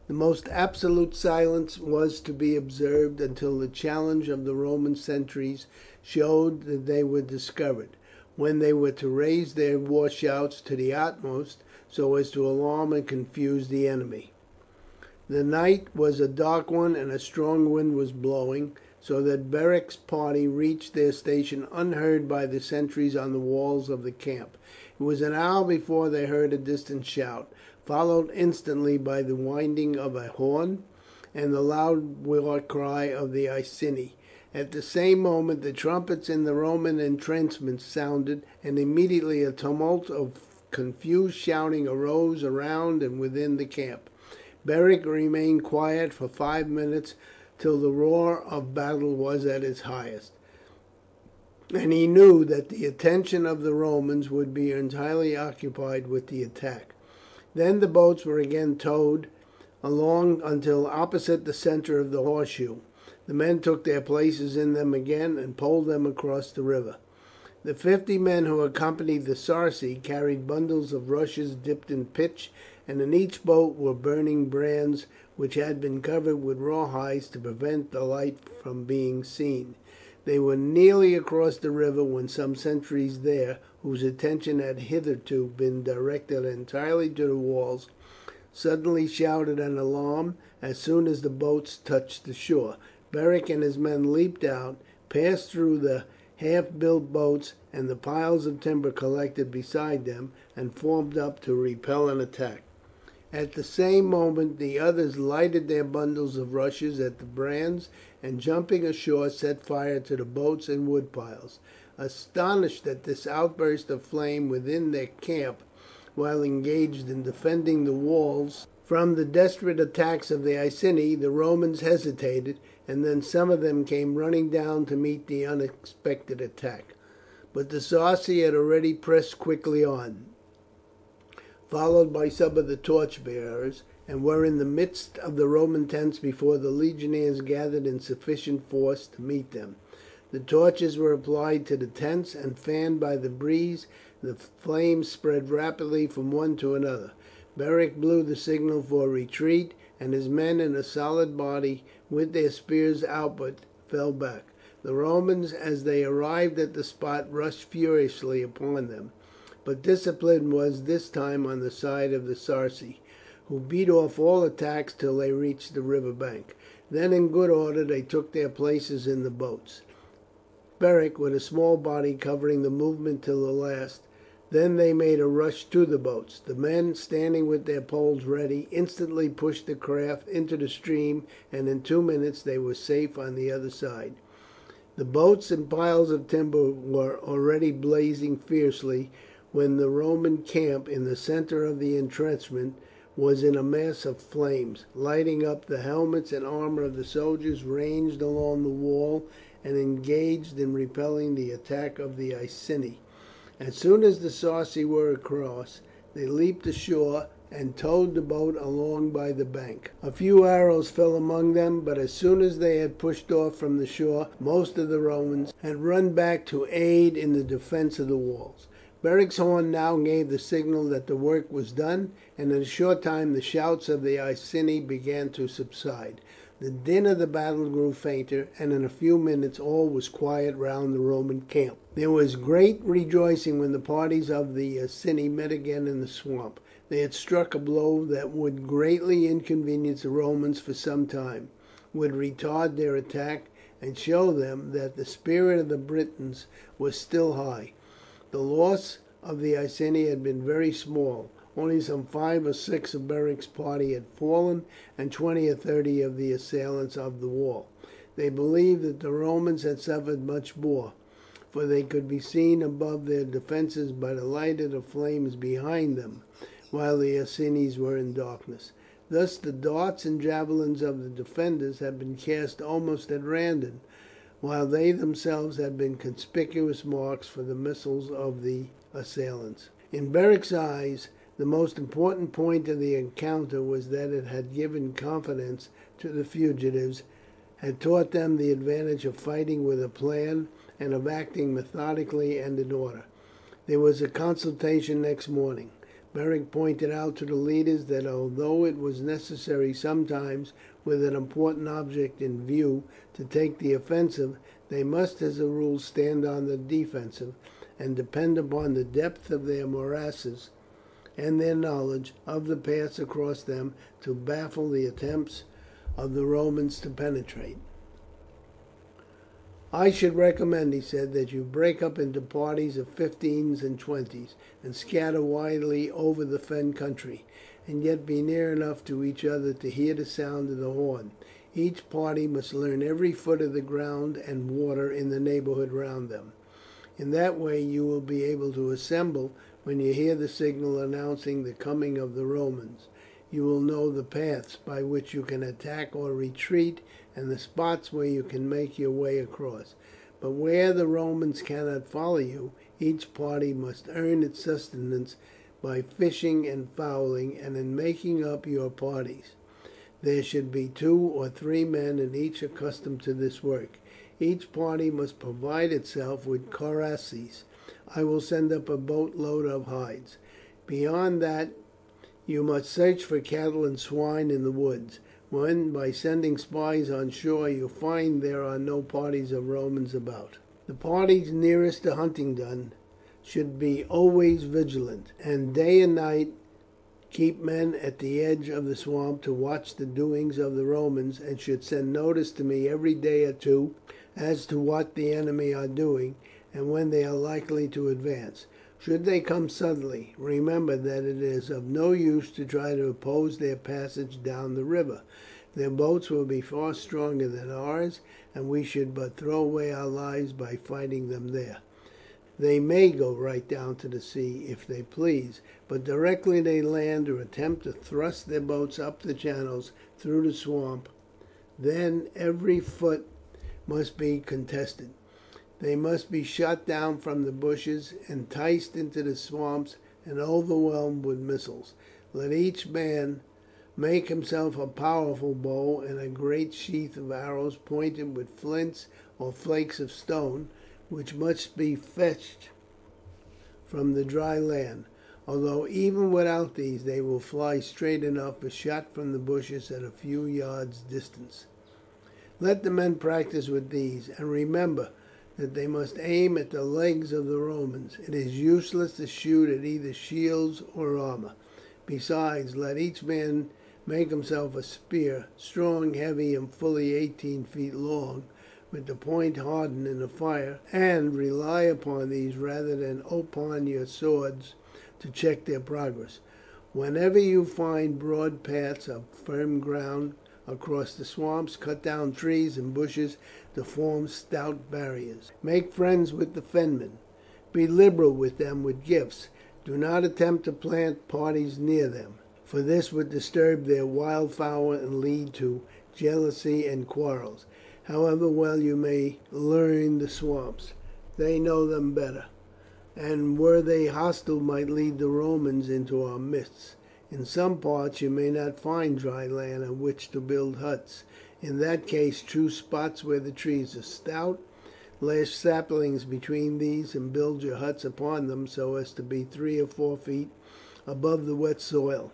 A: The most absolute silence was to be observed until the challenge of the Roman sentries showed that they were discovered, when they were to raise their war shouts to the utmost so as to alarm and confuse the enemy. The night was a dark one and a strong wind was blowing, so that Beric's party reached their station unheard by the sentries on the walls of the camp. It was an hour before they heard a distant shout, followed instantly by the winding of a horn and the loud war cry of the Iceni. At the same moment the trumpets in the Roman entrenchments sounded, and immediately a tumult of confused shouting arose around and within the camp. Beric remained quiet for 5 minutes till the roar of battle was at its highest, and he knew that the attention of the Romans would be entirely occupied with the attack. Then the boats were again towed along until opposite the centre of the horseshoe. The men took their places in them again and poled them across the river. The 50 men who accompanied the Sarci carried bundles of rushes dipped in pitch, and in each boat were burning brands which had been covered with rawhides to prevent the light from being seen. They were nearly across the river when some sentries there, whose attention had hitherto been directed entirely to the walls, suddenly shouted an alarm as soon as the boats touched the shore. Beric and his men leaped out, passed through the half-built boats and the piles of timber collected beside them, and formed up to repel an attack. At the same moment the others lighted their bundles of rushes at the brands, and jumping ashore set fire to the boats and wood piles. Astonished at this outburst of flame within their camp while engaged in defending the walls from the desperate attacks of the Iceni, the Romans hesitated, and then some of them came running down to meet the unexpected attack. But the Sarci had already pressed quickly on, followed by some of the torch bearers, and were in the midst of the Roman tents before the legionaries gathered in sufficient force to meet them. The torches were applied to the tents, and fanned by the breeze the flames spread rapidly from one to another. Beric blew the signal for retreat, and his men in a solid body, with their spears outward, fell back. The Romans, as they arrived at the spot, rushed furiously upon them, but discipline was this time on the side of the Sarci, who beat off all attacks till they reached the river bank. Then in good order they took their places in the boats, Beric with a small body covering the movement till the last. Then they made a rush to the boats. The men, standing with their poles ready, instantly pushed the craft into the stream, and in 2 minutes they were safe on the other side. The boats and piles of timber were already blazing fiercely when the Roman camp in the centre of the entrenchment was in a mass of flames, lighting up the helmets and armour of the soldiers ranged along the wall and engaged in repelling the attack of the Iceni. As soon as the Sarci were across, they leaped ashore and towed the boat along by the bank. A few arrows fell among them, but as soon as they had pushed off from the shore, most of the Romans had run back to aid in the defence of the walls. Beric's horn now gave the signal that the work was done, and in a short time the shouts of the Iceni began to subside. The din of the battle grew fainter, and in a few minutes all was quiet round the Roman camp. There was great rejoicing when the parties of the Iceni met again in the swamp. They had struck a blow that would greatly inconvenience the Romans for some time, would retard their attack, and show them that the spirit of the Britons was still high. The loss of the Iceni had been very small. Only some 5 or 6 of Beric's party had fallen, and 20 or 30 of the assailants of the wall. They believed that the Romans had suffered much more, for they could be seen above their defences by the light of the flames behind them, while the Iceni were in darkness. Thus the darts and javelins of the defenders had been cast almost at random, while they themselves had been conspicuous marks for the missiles of the assailants. In Beric's eyes the most important point of the encounter was that it had given confidence to the fugitives, had taught them the advantage of fighting with a plan and of acting methodically and in order. There was a consultation next morning. Beric pointed out to the leaders that although it was necessary sometimes, with an important object in view, to take the offensive, they must as a rule stand on the defensive, and depend upon the depth of their morasses and their knowledge of the paths across them to baffle the attempts of the Romans to penetrate. "I should recommend," he said, "that you break up into parties of 15s and 20s, and scatter widely over the fen country, and yet be near enough to each other to hear the sound of the horn. Each party must learn every foot of the ground and water in the neighbourhood round them. In that way you will be able to assemble when you hear the signal announcing the coming of the Romans. You will know the paths by which you can attack or retreat, and the spots where you can make your way across. But where the Romans cannot follow you, each party must earn its sustenance by fishing and fowling, and in making up your parties there should be 2 or 3 men in each accustomed to this work. Each party must provide itself with cuirasses. I will send up a boat load of hides. Beyond that you must search for cattle and swine in the woods. When by sending spies on shore you find there are no parties of Romans about, the parties nearest the hunting done should be always vigilant, and day and night keep men at the edge of the swamp to watch the doings of the Romans, and should send notice to me every day or 2 as to what the enemy are doing, and when they are likely to advance. Should they come suddenly, remember that it is of no use to try to oppose their passage down the river. Their boats will be far stronger than ours, and we should but throw away our lives by fighting them there. They may go right down to the sea if they please, but directly they land or attempt to thrust their boats up the channels through the swamp, then every foot must be contested. They must be shot down from the bushes, enticed into the swamps, and overwhelmed with missiles. Let each man make himself a powerful bow and a great sheath of arrows pointed with flints or flakes of stone, which must be fetched from the dry land. Although even without these they will fly straight enough if shot from the bushes at a few yards' distance. Let the men practice with these, and remember that they must aim at the legs of the Romans. It is useless to shoot at either shields or armour. Besides, let each man make himself a spear, strong, heavy, and fully 18 feet long, with the point hardened in the fire, and rely upon these rather than upon your swords to check their progress. Whenever you find broad paths of firm ground across the swamps, cut down trees and bushes to form stout barriers. Make friends with the fenmen. Be liberal with them with gifts. Do not attempt to plant parties near them, for this would disturb their wildfowl and lead to jealousy and quarrels. However well you may learn the swamps, they know them better, and were they hostile might lead the Romans into our midst. In some parts you may not find dry land on which to build huts. In that case choose spots where the trees are stout, lash saplings between these, and build your huts upon them so as to be 3 or 4 feet above the wet soil.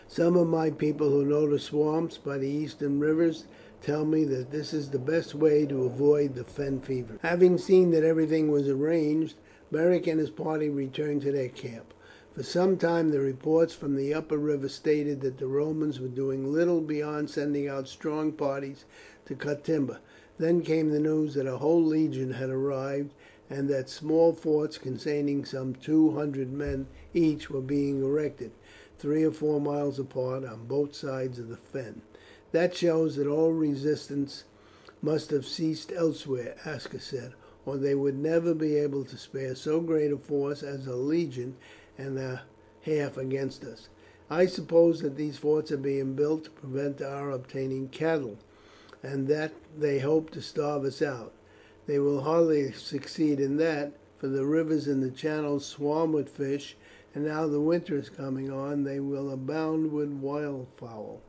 A: Some of my people who know the swamps by the eastern rivers tell me that this is the best way to avoid the fen fever. Having seen that everything was arranged, Beric and his party returned to their camp. For some time the reports from the upper river stated that the Romans were doing little beyond sending out strong parties to cut timber. Then came the news that a whole legion had arrived, and that small forts containing some 200 men each were being erected, 3 or 4 miles apart on both sides of the fen. That shows that all resistance must have ceased elsewhere, Aska said, or they would never be able to spare so great a force as a legion and a half against us. I suppose that these forts are being built to prevent our obtaining cattle, and that they hope to starve us out. They will hardly succeed in that, for the rivers and the channels swarm with fish, and now the winter is coming on, they will abound with wildfowl.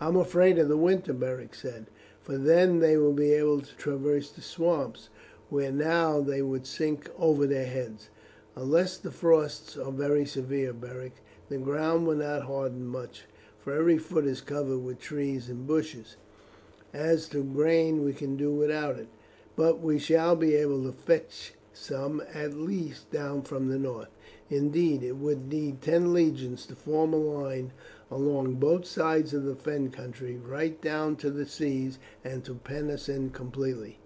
A: I am afraid of the winter, Beric said, for then they will be able to traverse the swamps, where now they would sink over their heads. Unless the frosts are very severe, Beric, the ground will not harden much, for every foot is covered with trees and bushes. As to grain, we can do without it, but we shall be able to fetch some at least down from the north. Indeed, it would need 10 legions to form a line along both sides of the fen country, right down to the seas, and to pen us in completely.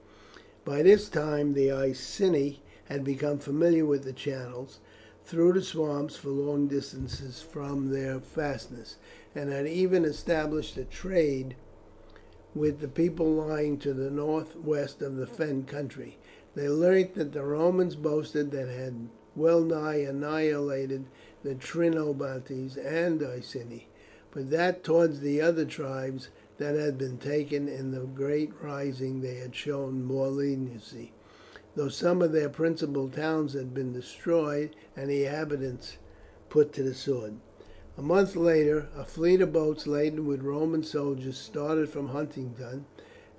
A: By this time the Iceni had become familiar with the channels through the swamps for long distances from their fastness, and had even established a trade with the people lying to the northwest of the fen country. They learnt that the Romans boasted that had well nigh annihilated the Trinobantes and Iceni, but that towards the other tribes that had been taken in the great rising they had shown more leniency, though some of their principal towns had been destroyed and the inhabitants put to the sword. A month later a fleet of boats laden with Roman soldiers started from Huntingdon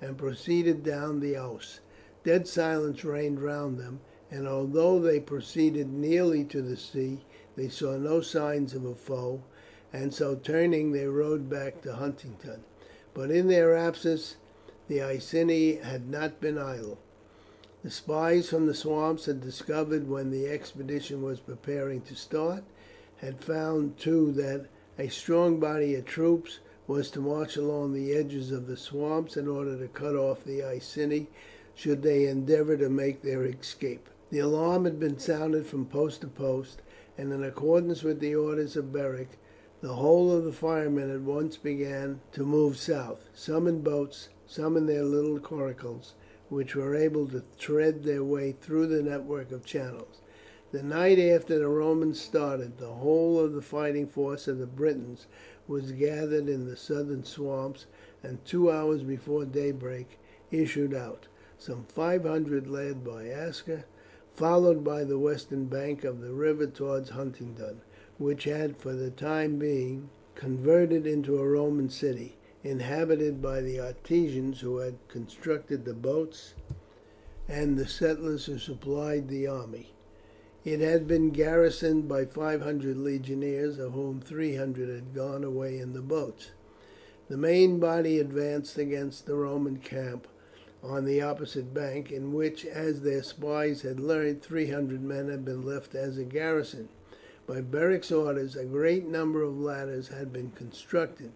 A: and proceeded down the Ouse. Dead silence reigned round them, and although they proceeded nearly to the sea, they saw no signs of a foe, and so turning they rowed back to Huntingdon. But in their absence the Iceni had not been idle. The spies from the swamps had discovered when the expedition was preparing to start, had found too that a strong body of troops was to march along the edges of the swamps in order to cut off the Iceni should they endeavour to make their escape. The alarm had been sounded from post to post, and in accordance with the orders of Beric, the whole of the firemen at once began to move south, some in boats, some in their little coracles, which were able to thread their way through the network of channels. The night after the Romans started, the whole of the fighting force of the Britons was gathered in the southern swamps, and 2 hours before daybreak issued out, some 500 led by Aska, followed by the western bank of the river towards Huntingdon, which had for the time being converted into a Roman city, inhabited by the artisans who had constructed the boats and the settlers who supplied the army. It had been garrisoned by 500 legionaries, of whom 300 had gone away in the boats. The main body advanced against the Roman camp on the opposite bank, in which, as their spies had learned, 300 men had been left as a garrison. By Beric's orders, a great number of ladders had been constructed.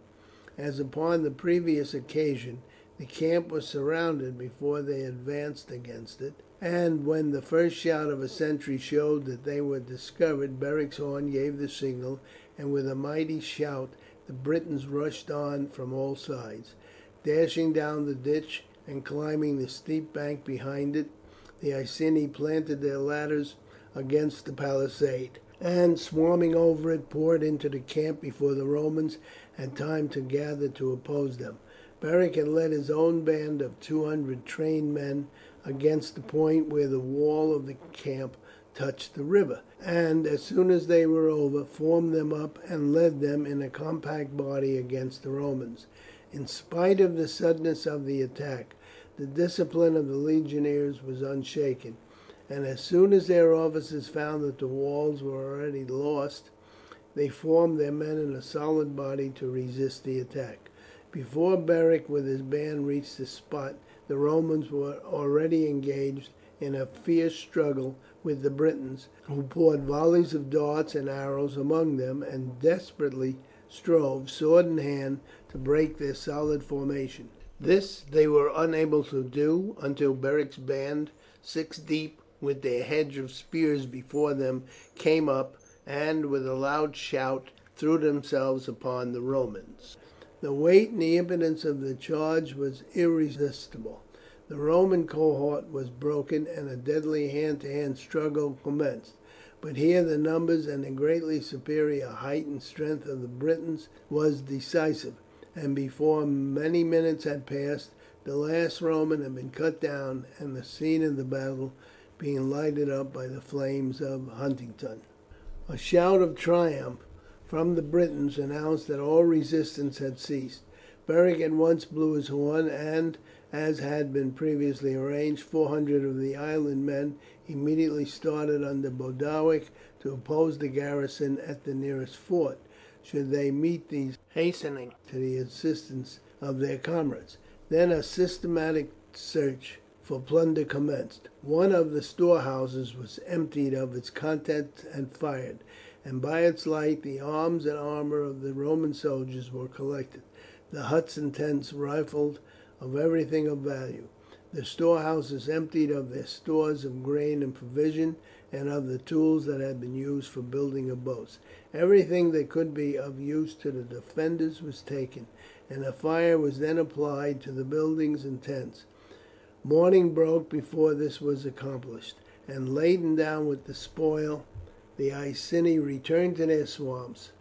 A: As upon the previous occasion, the camp was surrounded before they advanced against it, and when the first shout of a sentry showed that they were discovered, Beric's horn gave the signal, and with a mighty shout the Britons rushed on from all sides, dashing down the ditch and climbing the steep bank behind it. The Iceni planted their ladders against the palisade, and swarming over it poured into the camp before the Romans had time to gather to oppose them. Beric had led his own band of 200 trained men against the point where the wall of the camp touched the river, and as soon as they were over, formed them up and led them in a compact body against the Romans. In spite of the suddenness of the attack, the discipline of the legionaries was unshaken, and as soon as their officers found that the walls were already lost, they formed their men in a solid body to resist the attack. Before Beric with his band reached the spot, the Romans were already engaged in a fierce struggle with the Britons, who poured volleys of darts and arrows among them, and desperately strove, sword in hand, to break their solid formation. This they were unable to do until Beric's band, 6 deep, with their hedge of spears before them, came up, and with a loud shout threw themselves upon the Romans. The weight and the impotence of the charge was irresistible. The Roman cohort was broken, and a deadly hand-to-hand struggle commenced. But here the numbers and the greatly superior height and strength of the Britons was decisive, and before many minutes had passed, the last Roman had been cut down, and the scene of the battle being lighted up by the flames of Huntingdon. A shout of triumph from the Britons announced that all resistance had ceased. Beric at once blew his horn, and, as had been previously arranged, 400 of the island men immediately started under Boduoc to oppose the garrison at the nearest fort, should they meet these hastening to the assistance of their comrades. Then a systematic search for plunder commenced. One of the storehouses was emptied of its contents and fired, and by its light the arms and armour of the Roman soldiers were collected, the huts and tents rifled of everything of value, the storehouses emptied of their stores of grain and provision, and of the tools that had been used for building of boats. Everything that could be of use to the defenders was taken, and a fire was then applied to the buildings and tents. Morning broke before this was accomplished, and laden down with the spoil, the Iceni returned to their swamps,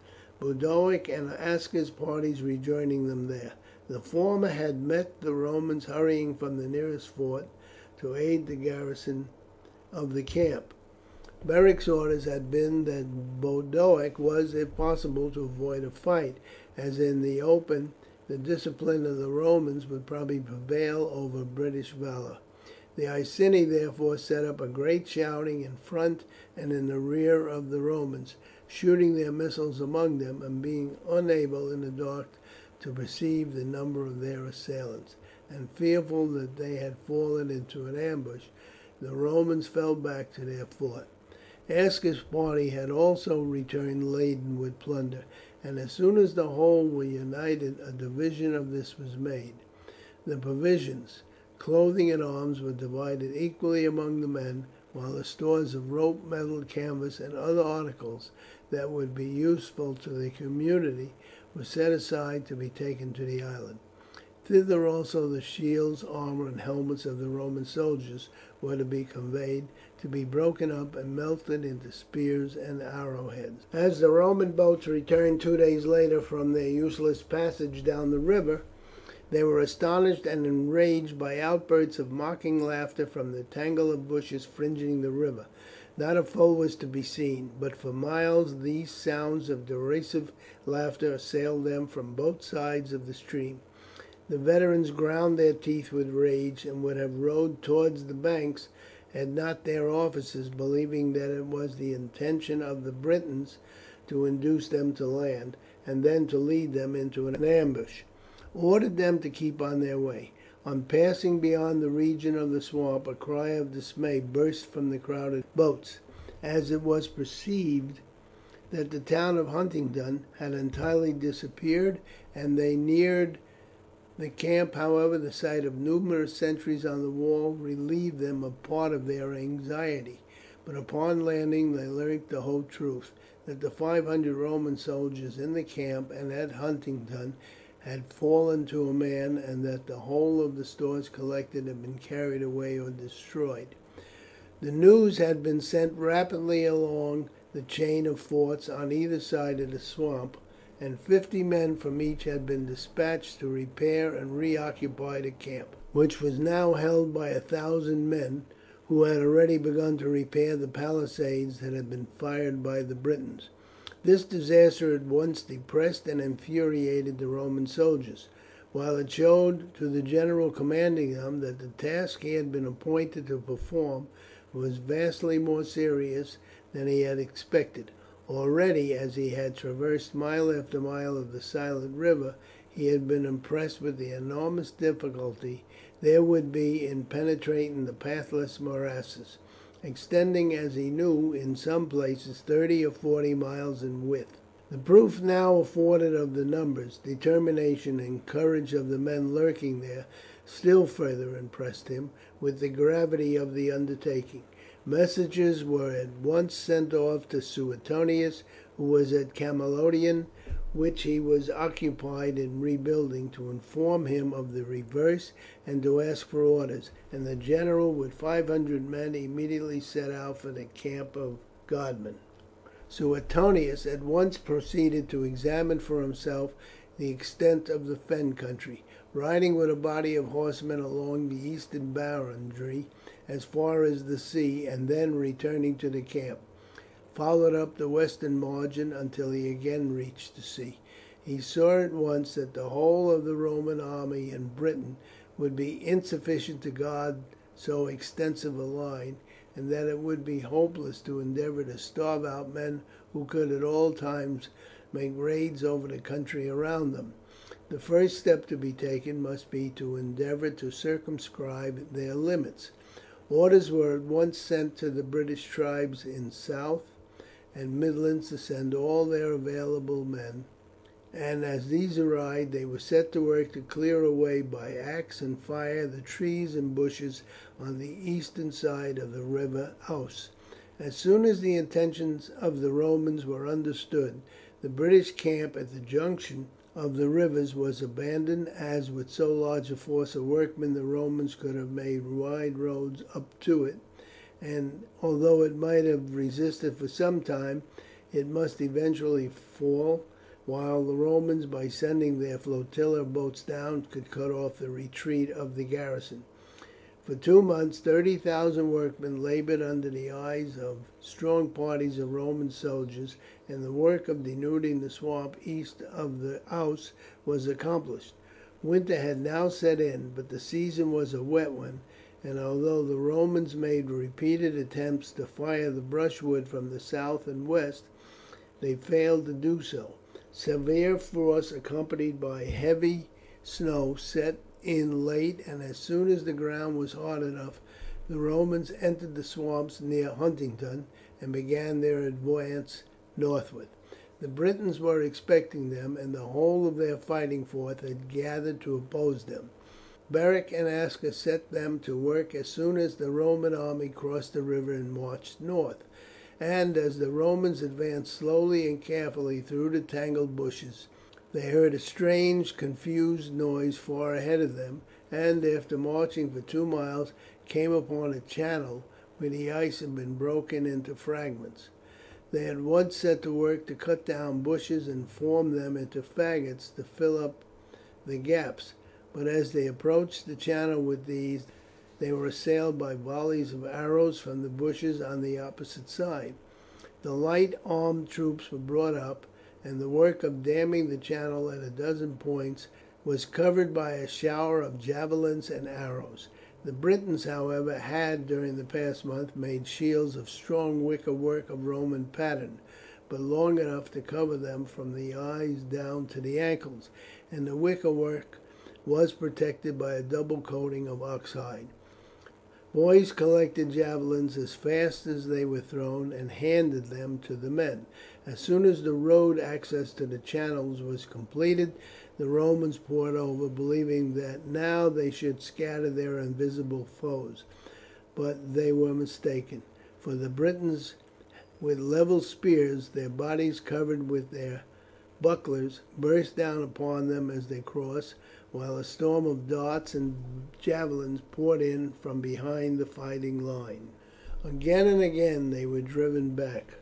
A: Boduoc and Aska's parties rejoining them there. The former had met the Romans hurrying from the nearest fort to aid the garrison of the camp. Beric's orders had been that Boduoc was, if possible, to avoid a fight, as in the open the discipline of the Romans would probably prevail over British valour. The Iceni therefore set up a great shouting in front and in the rear of the Romans, shooting their missiles among them, and being unable in the dark to perceive the number of their assailants, and fearful that they had fallen into an ambush, the Romans fell back to their fort. Aska's party had also returned laden with plunder, and as soon as the whole were united a division of this was made. The provisions, clothing and arms were divided equally among the men, while the stores of rope, metal, canvas, and other articles that would be useful to the community were set aside to be taken to the island. Thither also the shields, armour, and helmets of the Roman soldiers were to be conveyed, to be broken up and melted into spears and arrowheads. As the Roman boats returned 2 days later from their useless passage down the river, they were astonished and enraged by outbursts of mocking laughter from the tangle of bushes fringing the river. Not a foe was to be seen, but for miles these sounds of derisive laughter assailed them from both sides of the stream. The veterans ground their teeth with rage, and would have rowed towards the banks had not their officers, believing that it was the intention of the Britons to induce them to land, and then to lead them into an ambush, ordered them to keep on their way. On passing beyond the region of the swamp, a cry of dismay burst from the crowded boats, as it was perceived that the town of Huntingdon had entirely disappeared, and they neared the camp. However, the sight of numerous sentries on the wall relieved them of part of their anxiety, but upon landing they learnt the whole truth, that the 500 Roman soldiers in the camp and at Huntingdon had fallen to a man, and that the whole of the stores collected had been carried away or destroyed. The news had been sent rapidly along the chain of forts on either side of the swamp, and 50 men from each had been dispatched to repair and reoccupy the camp, which was now held by 1,000 men, who had already begun to repair the palisades that had been fired by the Britons. This disaster at once depressed and infuriated the Roman soldiers, while it showed to the general commanding them that the task he had been appointed to perform was vastly more serious than he had expected. Already, as he had traversed mile after mile of the silent river, he had been impressed with the enormous difficulty there would be in penetrating the pathless morasses, extending, as he knew, in some places 30 or 40 miles in width. The proof now afforded of the numbers, determination, and courage of the men lurking there still further impressed him with the gravity of the undertaking. Messages were at once sent off to Suetonius, who was at Camalodunum, which he was occupied in rebuilding, to inform him of the reverse and to ask for orders, and the general with 500 men immediately set out for the camp of Godman. Suetonius at once proceeded to examine for himself the extent of the Fen country, riding with a body of horsemen along the eastern boundary as far as the sea, and then returning to the camp, followed up the western margin until he again reached the sea. He saw at once that the whole of the Roman army in Britain would be insufficient to guard so extensive a line, and that it would be hopeless to endeavour to starve out men who could at all times make raids over the country around them. The first step to be taken must be to endeavour to circumscribe their limits. Orders were at once sent to the British tribes in South and Midlands to send all their available men, and as these arrived they were set to work to clear away by axe and fire the trees and bushes on the eastern side of the river Ouse. As soon as the intentions of the Romans were understood, the British camp at the junction of the rivers was abandoned, as with so large a force of workmen the Romans could have made wide roads up to it, and although it might have resisted for some time, it must eventually fall, while the Romans, by sending their flotilla of boats down, could cut off the retreat of the garrison. For 2 months 30,000 workmen laboured under the eyes of strong parties of Roman soldiers, and the work of denuding the swamp east of the Ouse was accomplished. Winter had now set in, but the season was a wet one, and although the Romans made repeated attempts to fire the brushwood from the south and west, they failed to do so. Severe frost accompanied by heavy snow set in late, and as soon as the ground was hard enough, the Romans entered the swamps near Huntingdon and began their advance northward. The Britons were expecting them, and the whole of their fighting force had gathered to oppose them. Beric and Aska set them to work as soon as the Roman army crossed the river and marched north, and as the Romans advanced slowly and carefully through the tangled bushes, they heard a strange confused noise far ahead of them, and after marching for 2 miles came upon a channel where the ice had been broken into fragments. They at once set to work to cut down bushes and form them into faggots to fill up the gaps, but as they approached the channel with these, they were assailed by volleys of arrows from the bushes on the opposite side. The light armed troops were brought up, and the work of damming the channel at a dozen points was covered by a shower of javelins and arrows. The Britons, however, had during the past month made shields of strong wicker work of Roman pattern, but long enough to cover them from the eyes down to the ankles, and the wicker work was protected by a double coating of oxhide. Boys collected javelins as fast as they were thrown and handed them to the men. As soon as the road access to the channels was completed, the Romans poured over, believing that now they should scatter their invisible foes. But they were mistaken, for the Britons, with level spears, their bodies covered with their bucklers, burst down upon them as they crossed, while a storm of darts and javelins poured in from behind the fighting line. Again and again they were driven back,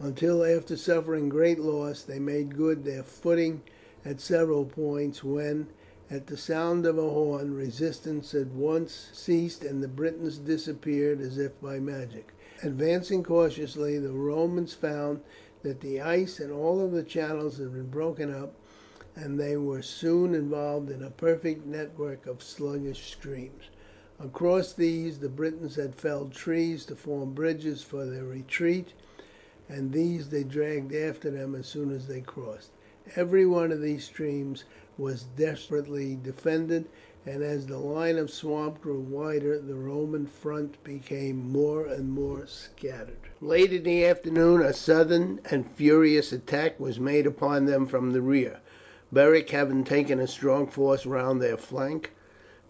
A: until after suffering great loss they made good their footing at several points, when, at the sound of a horn, resistance at once ceased and the Britons disappeared as if by magic. Advancing cautiously, the Romans found that the ice in all of the channels had been broken up, and they were soon involved in a perfect network of sluggish streams. Across these the Britons had felled trees to form bridges for their retreat, and these they dragged after them as soon as they crossed. Every one of these streams was desperately defended, and as the line of swamp grew wider, the Roman front became more and more scattered. Late in the afternoon a sudden and furious attack was made upon them from the rear. Beric having taken a strong force round their flank,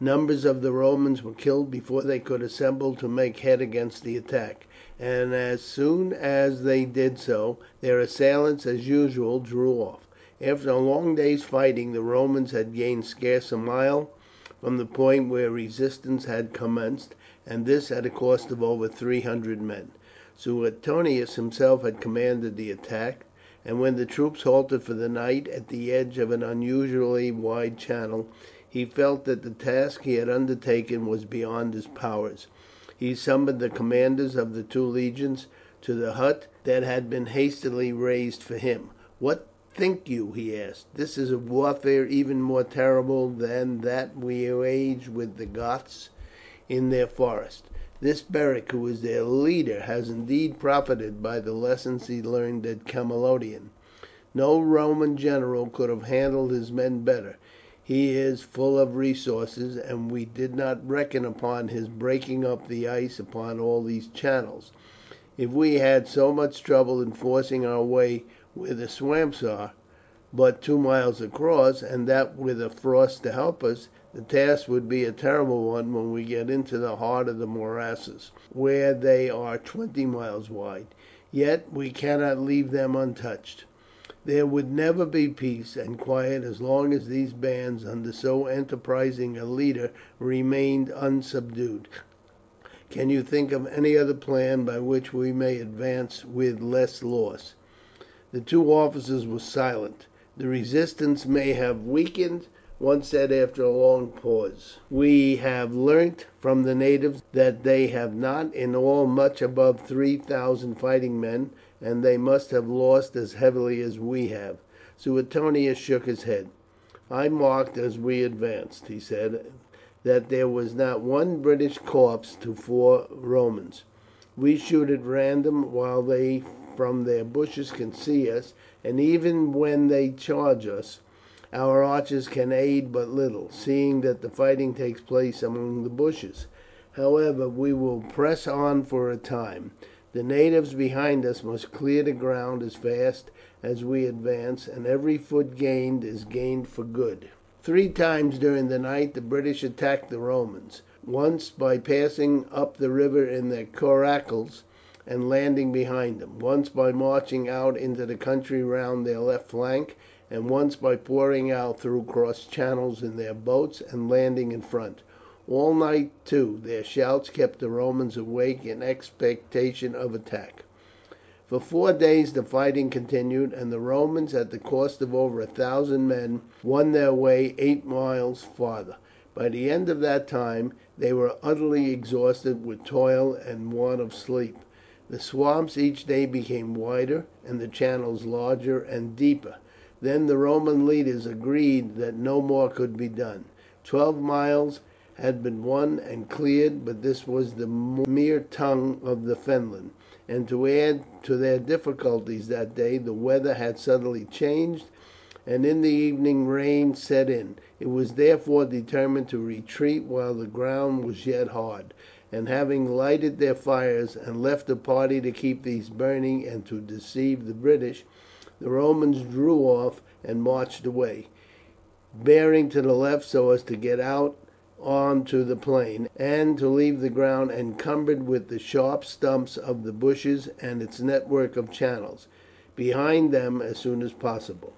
A: numbers of the Romans were killed before they could assemble to make head against the attack, and as soon as they did so, their assailants as usual drew off. After a long day's fighting, the Romans had gained scarce a mile from the point where resistance had commenced, and this at a cost of over 300 men. Suetonius himself had commanded the attack, and when the troops halted for the night at the edge of an unusually wide channel, he felt that the task he had undertaken was beyond his powers. He summoned the commanders of the 2 legions to the hut that had been hastily raised for him. "What think you?" he asked. "This is a warfare even more terrible than that we waged with the Goths in their forest. This Beric, who is their leader, has indeed profited by the lessons he learned at Camalodunum. No Roman general could have handled his men better. He is full of resources, and we did not reckon upon his breaking up the ice upon all these channels. If we had so much trouble in forcing our way where the swamps are, but 2 miles across, and that with a frost to help us, the task would be a terrible one when we get into the heart of the morasses, where they are 20 miles wide. Yet we cannot leave them untouched. There would never be peace and quiet as long as these bands, under so enterprising a leader, remained unsubdued. Can you think of any other plan by which we may advance with less loss?" The 2 officers were silent. "The resistance may have weakened," one said after a long pause. "We have learnt from the natives that they have not in all much above 3,000 fighting men, and they must have lost as heavily as we have." Suetonius shook his head. "I marked as we advanced," he said, "that there was not one British corpse to 4 Romans. We shoot at random while they from their bushes can see us, and even when they charge us, our archers can aid but little, seeing that the fighting takes place among the bushes. However, we will press on for a time. The natives behind us must clear the ground as fast as we advance, and every foot gained is gained for good." Three times during the night the British attacked the Romans, once by passing up the river in their coracles and landing behind them, once by marching out into the country round their left flank, and once by pouring out through cross channels in their boats and landing in front. All night, too, their shouts kept the Romans awake in expectation of attack. For 4 days the fighting continued, and the Romans, at the cost of over 1,000 men, won their way 8 miles farther. By the end of that time they were utterly exhausted with toil and want of sleep. The swamps each day became wider, and the channels larger and deeper. Then the Roman leaders agreed that no more could be done. 12 miles had been won and cleared, but this was the mere tongue of the Fenland, and to add to their difficulties that day the weather had suddenly changed, and in the evening rain set in. It was therefore determined to retreat while the ground was yet hard, and having lighted their fires and left a party to keep these burning and to deceive the British, the Romans drew off and marched away, bearing to the left so as to get out on to the plain, and to leave the ground encumbered with the sharp stumps of the bushes and its network of channels behind them as soon as possible.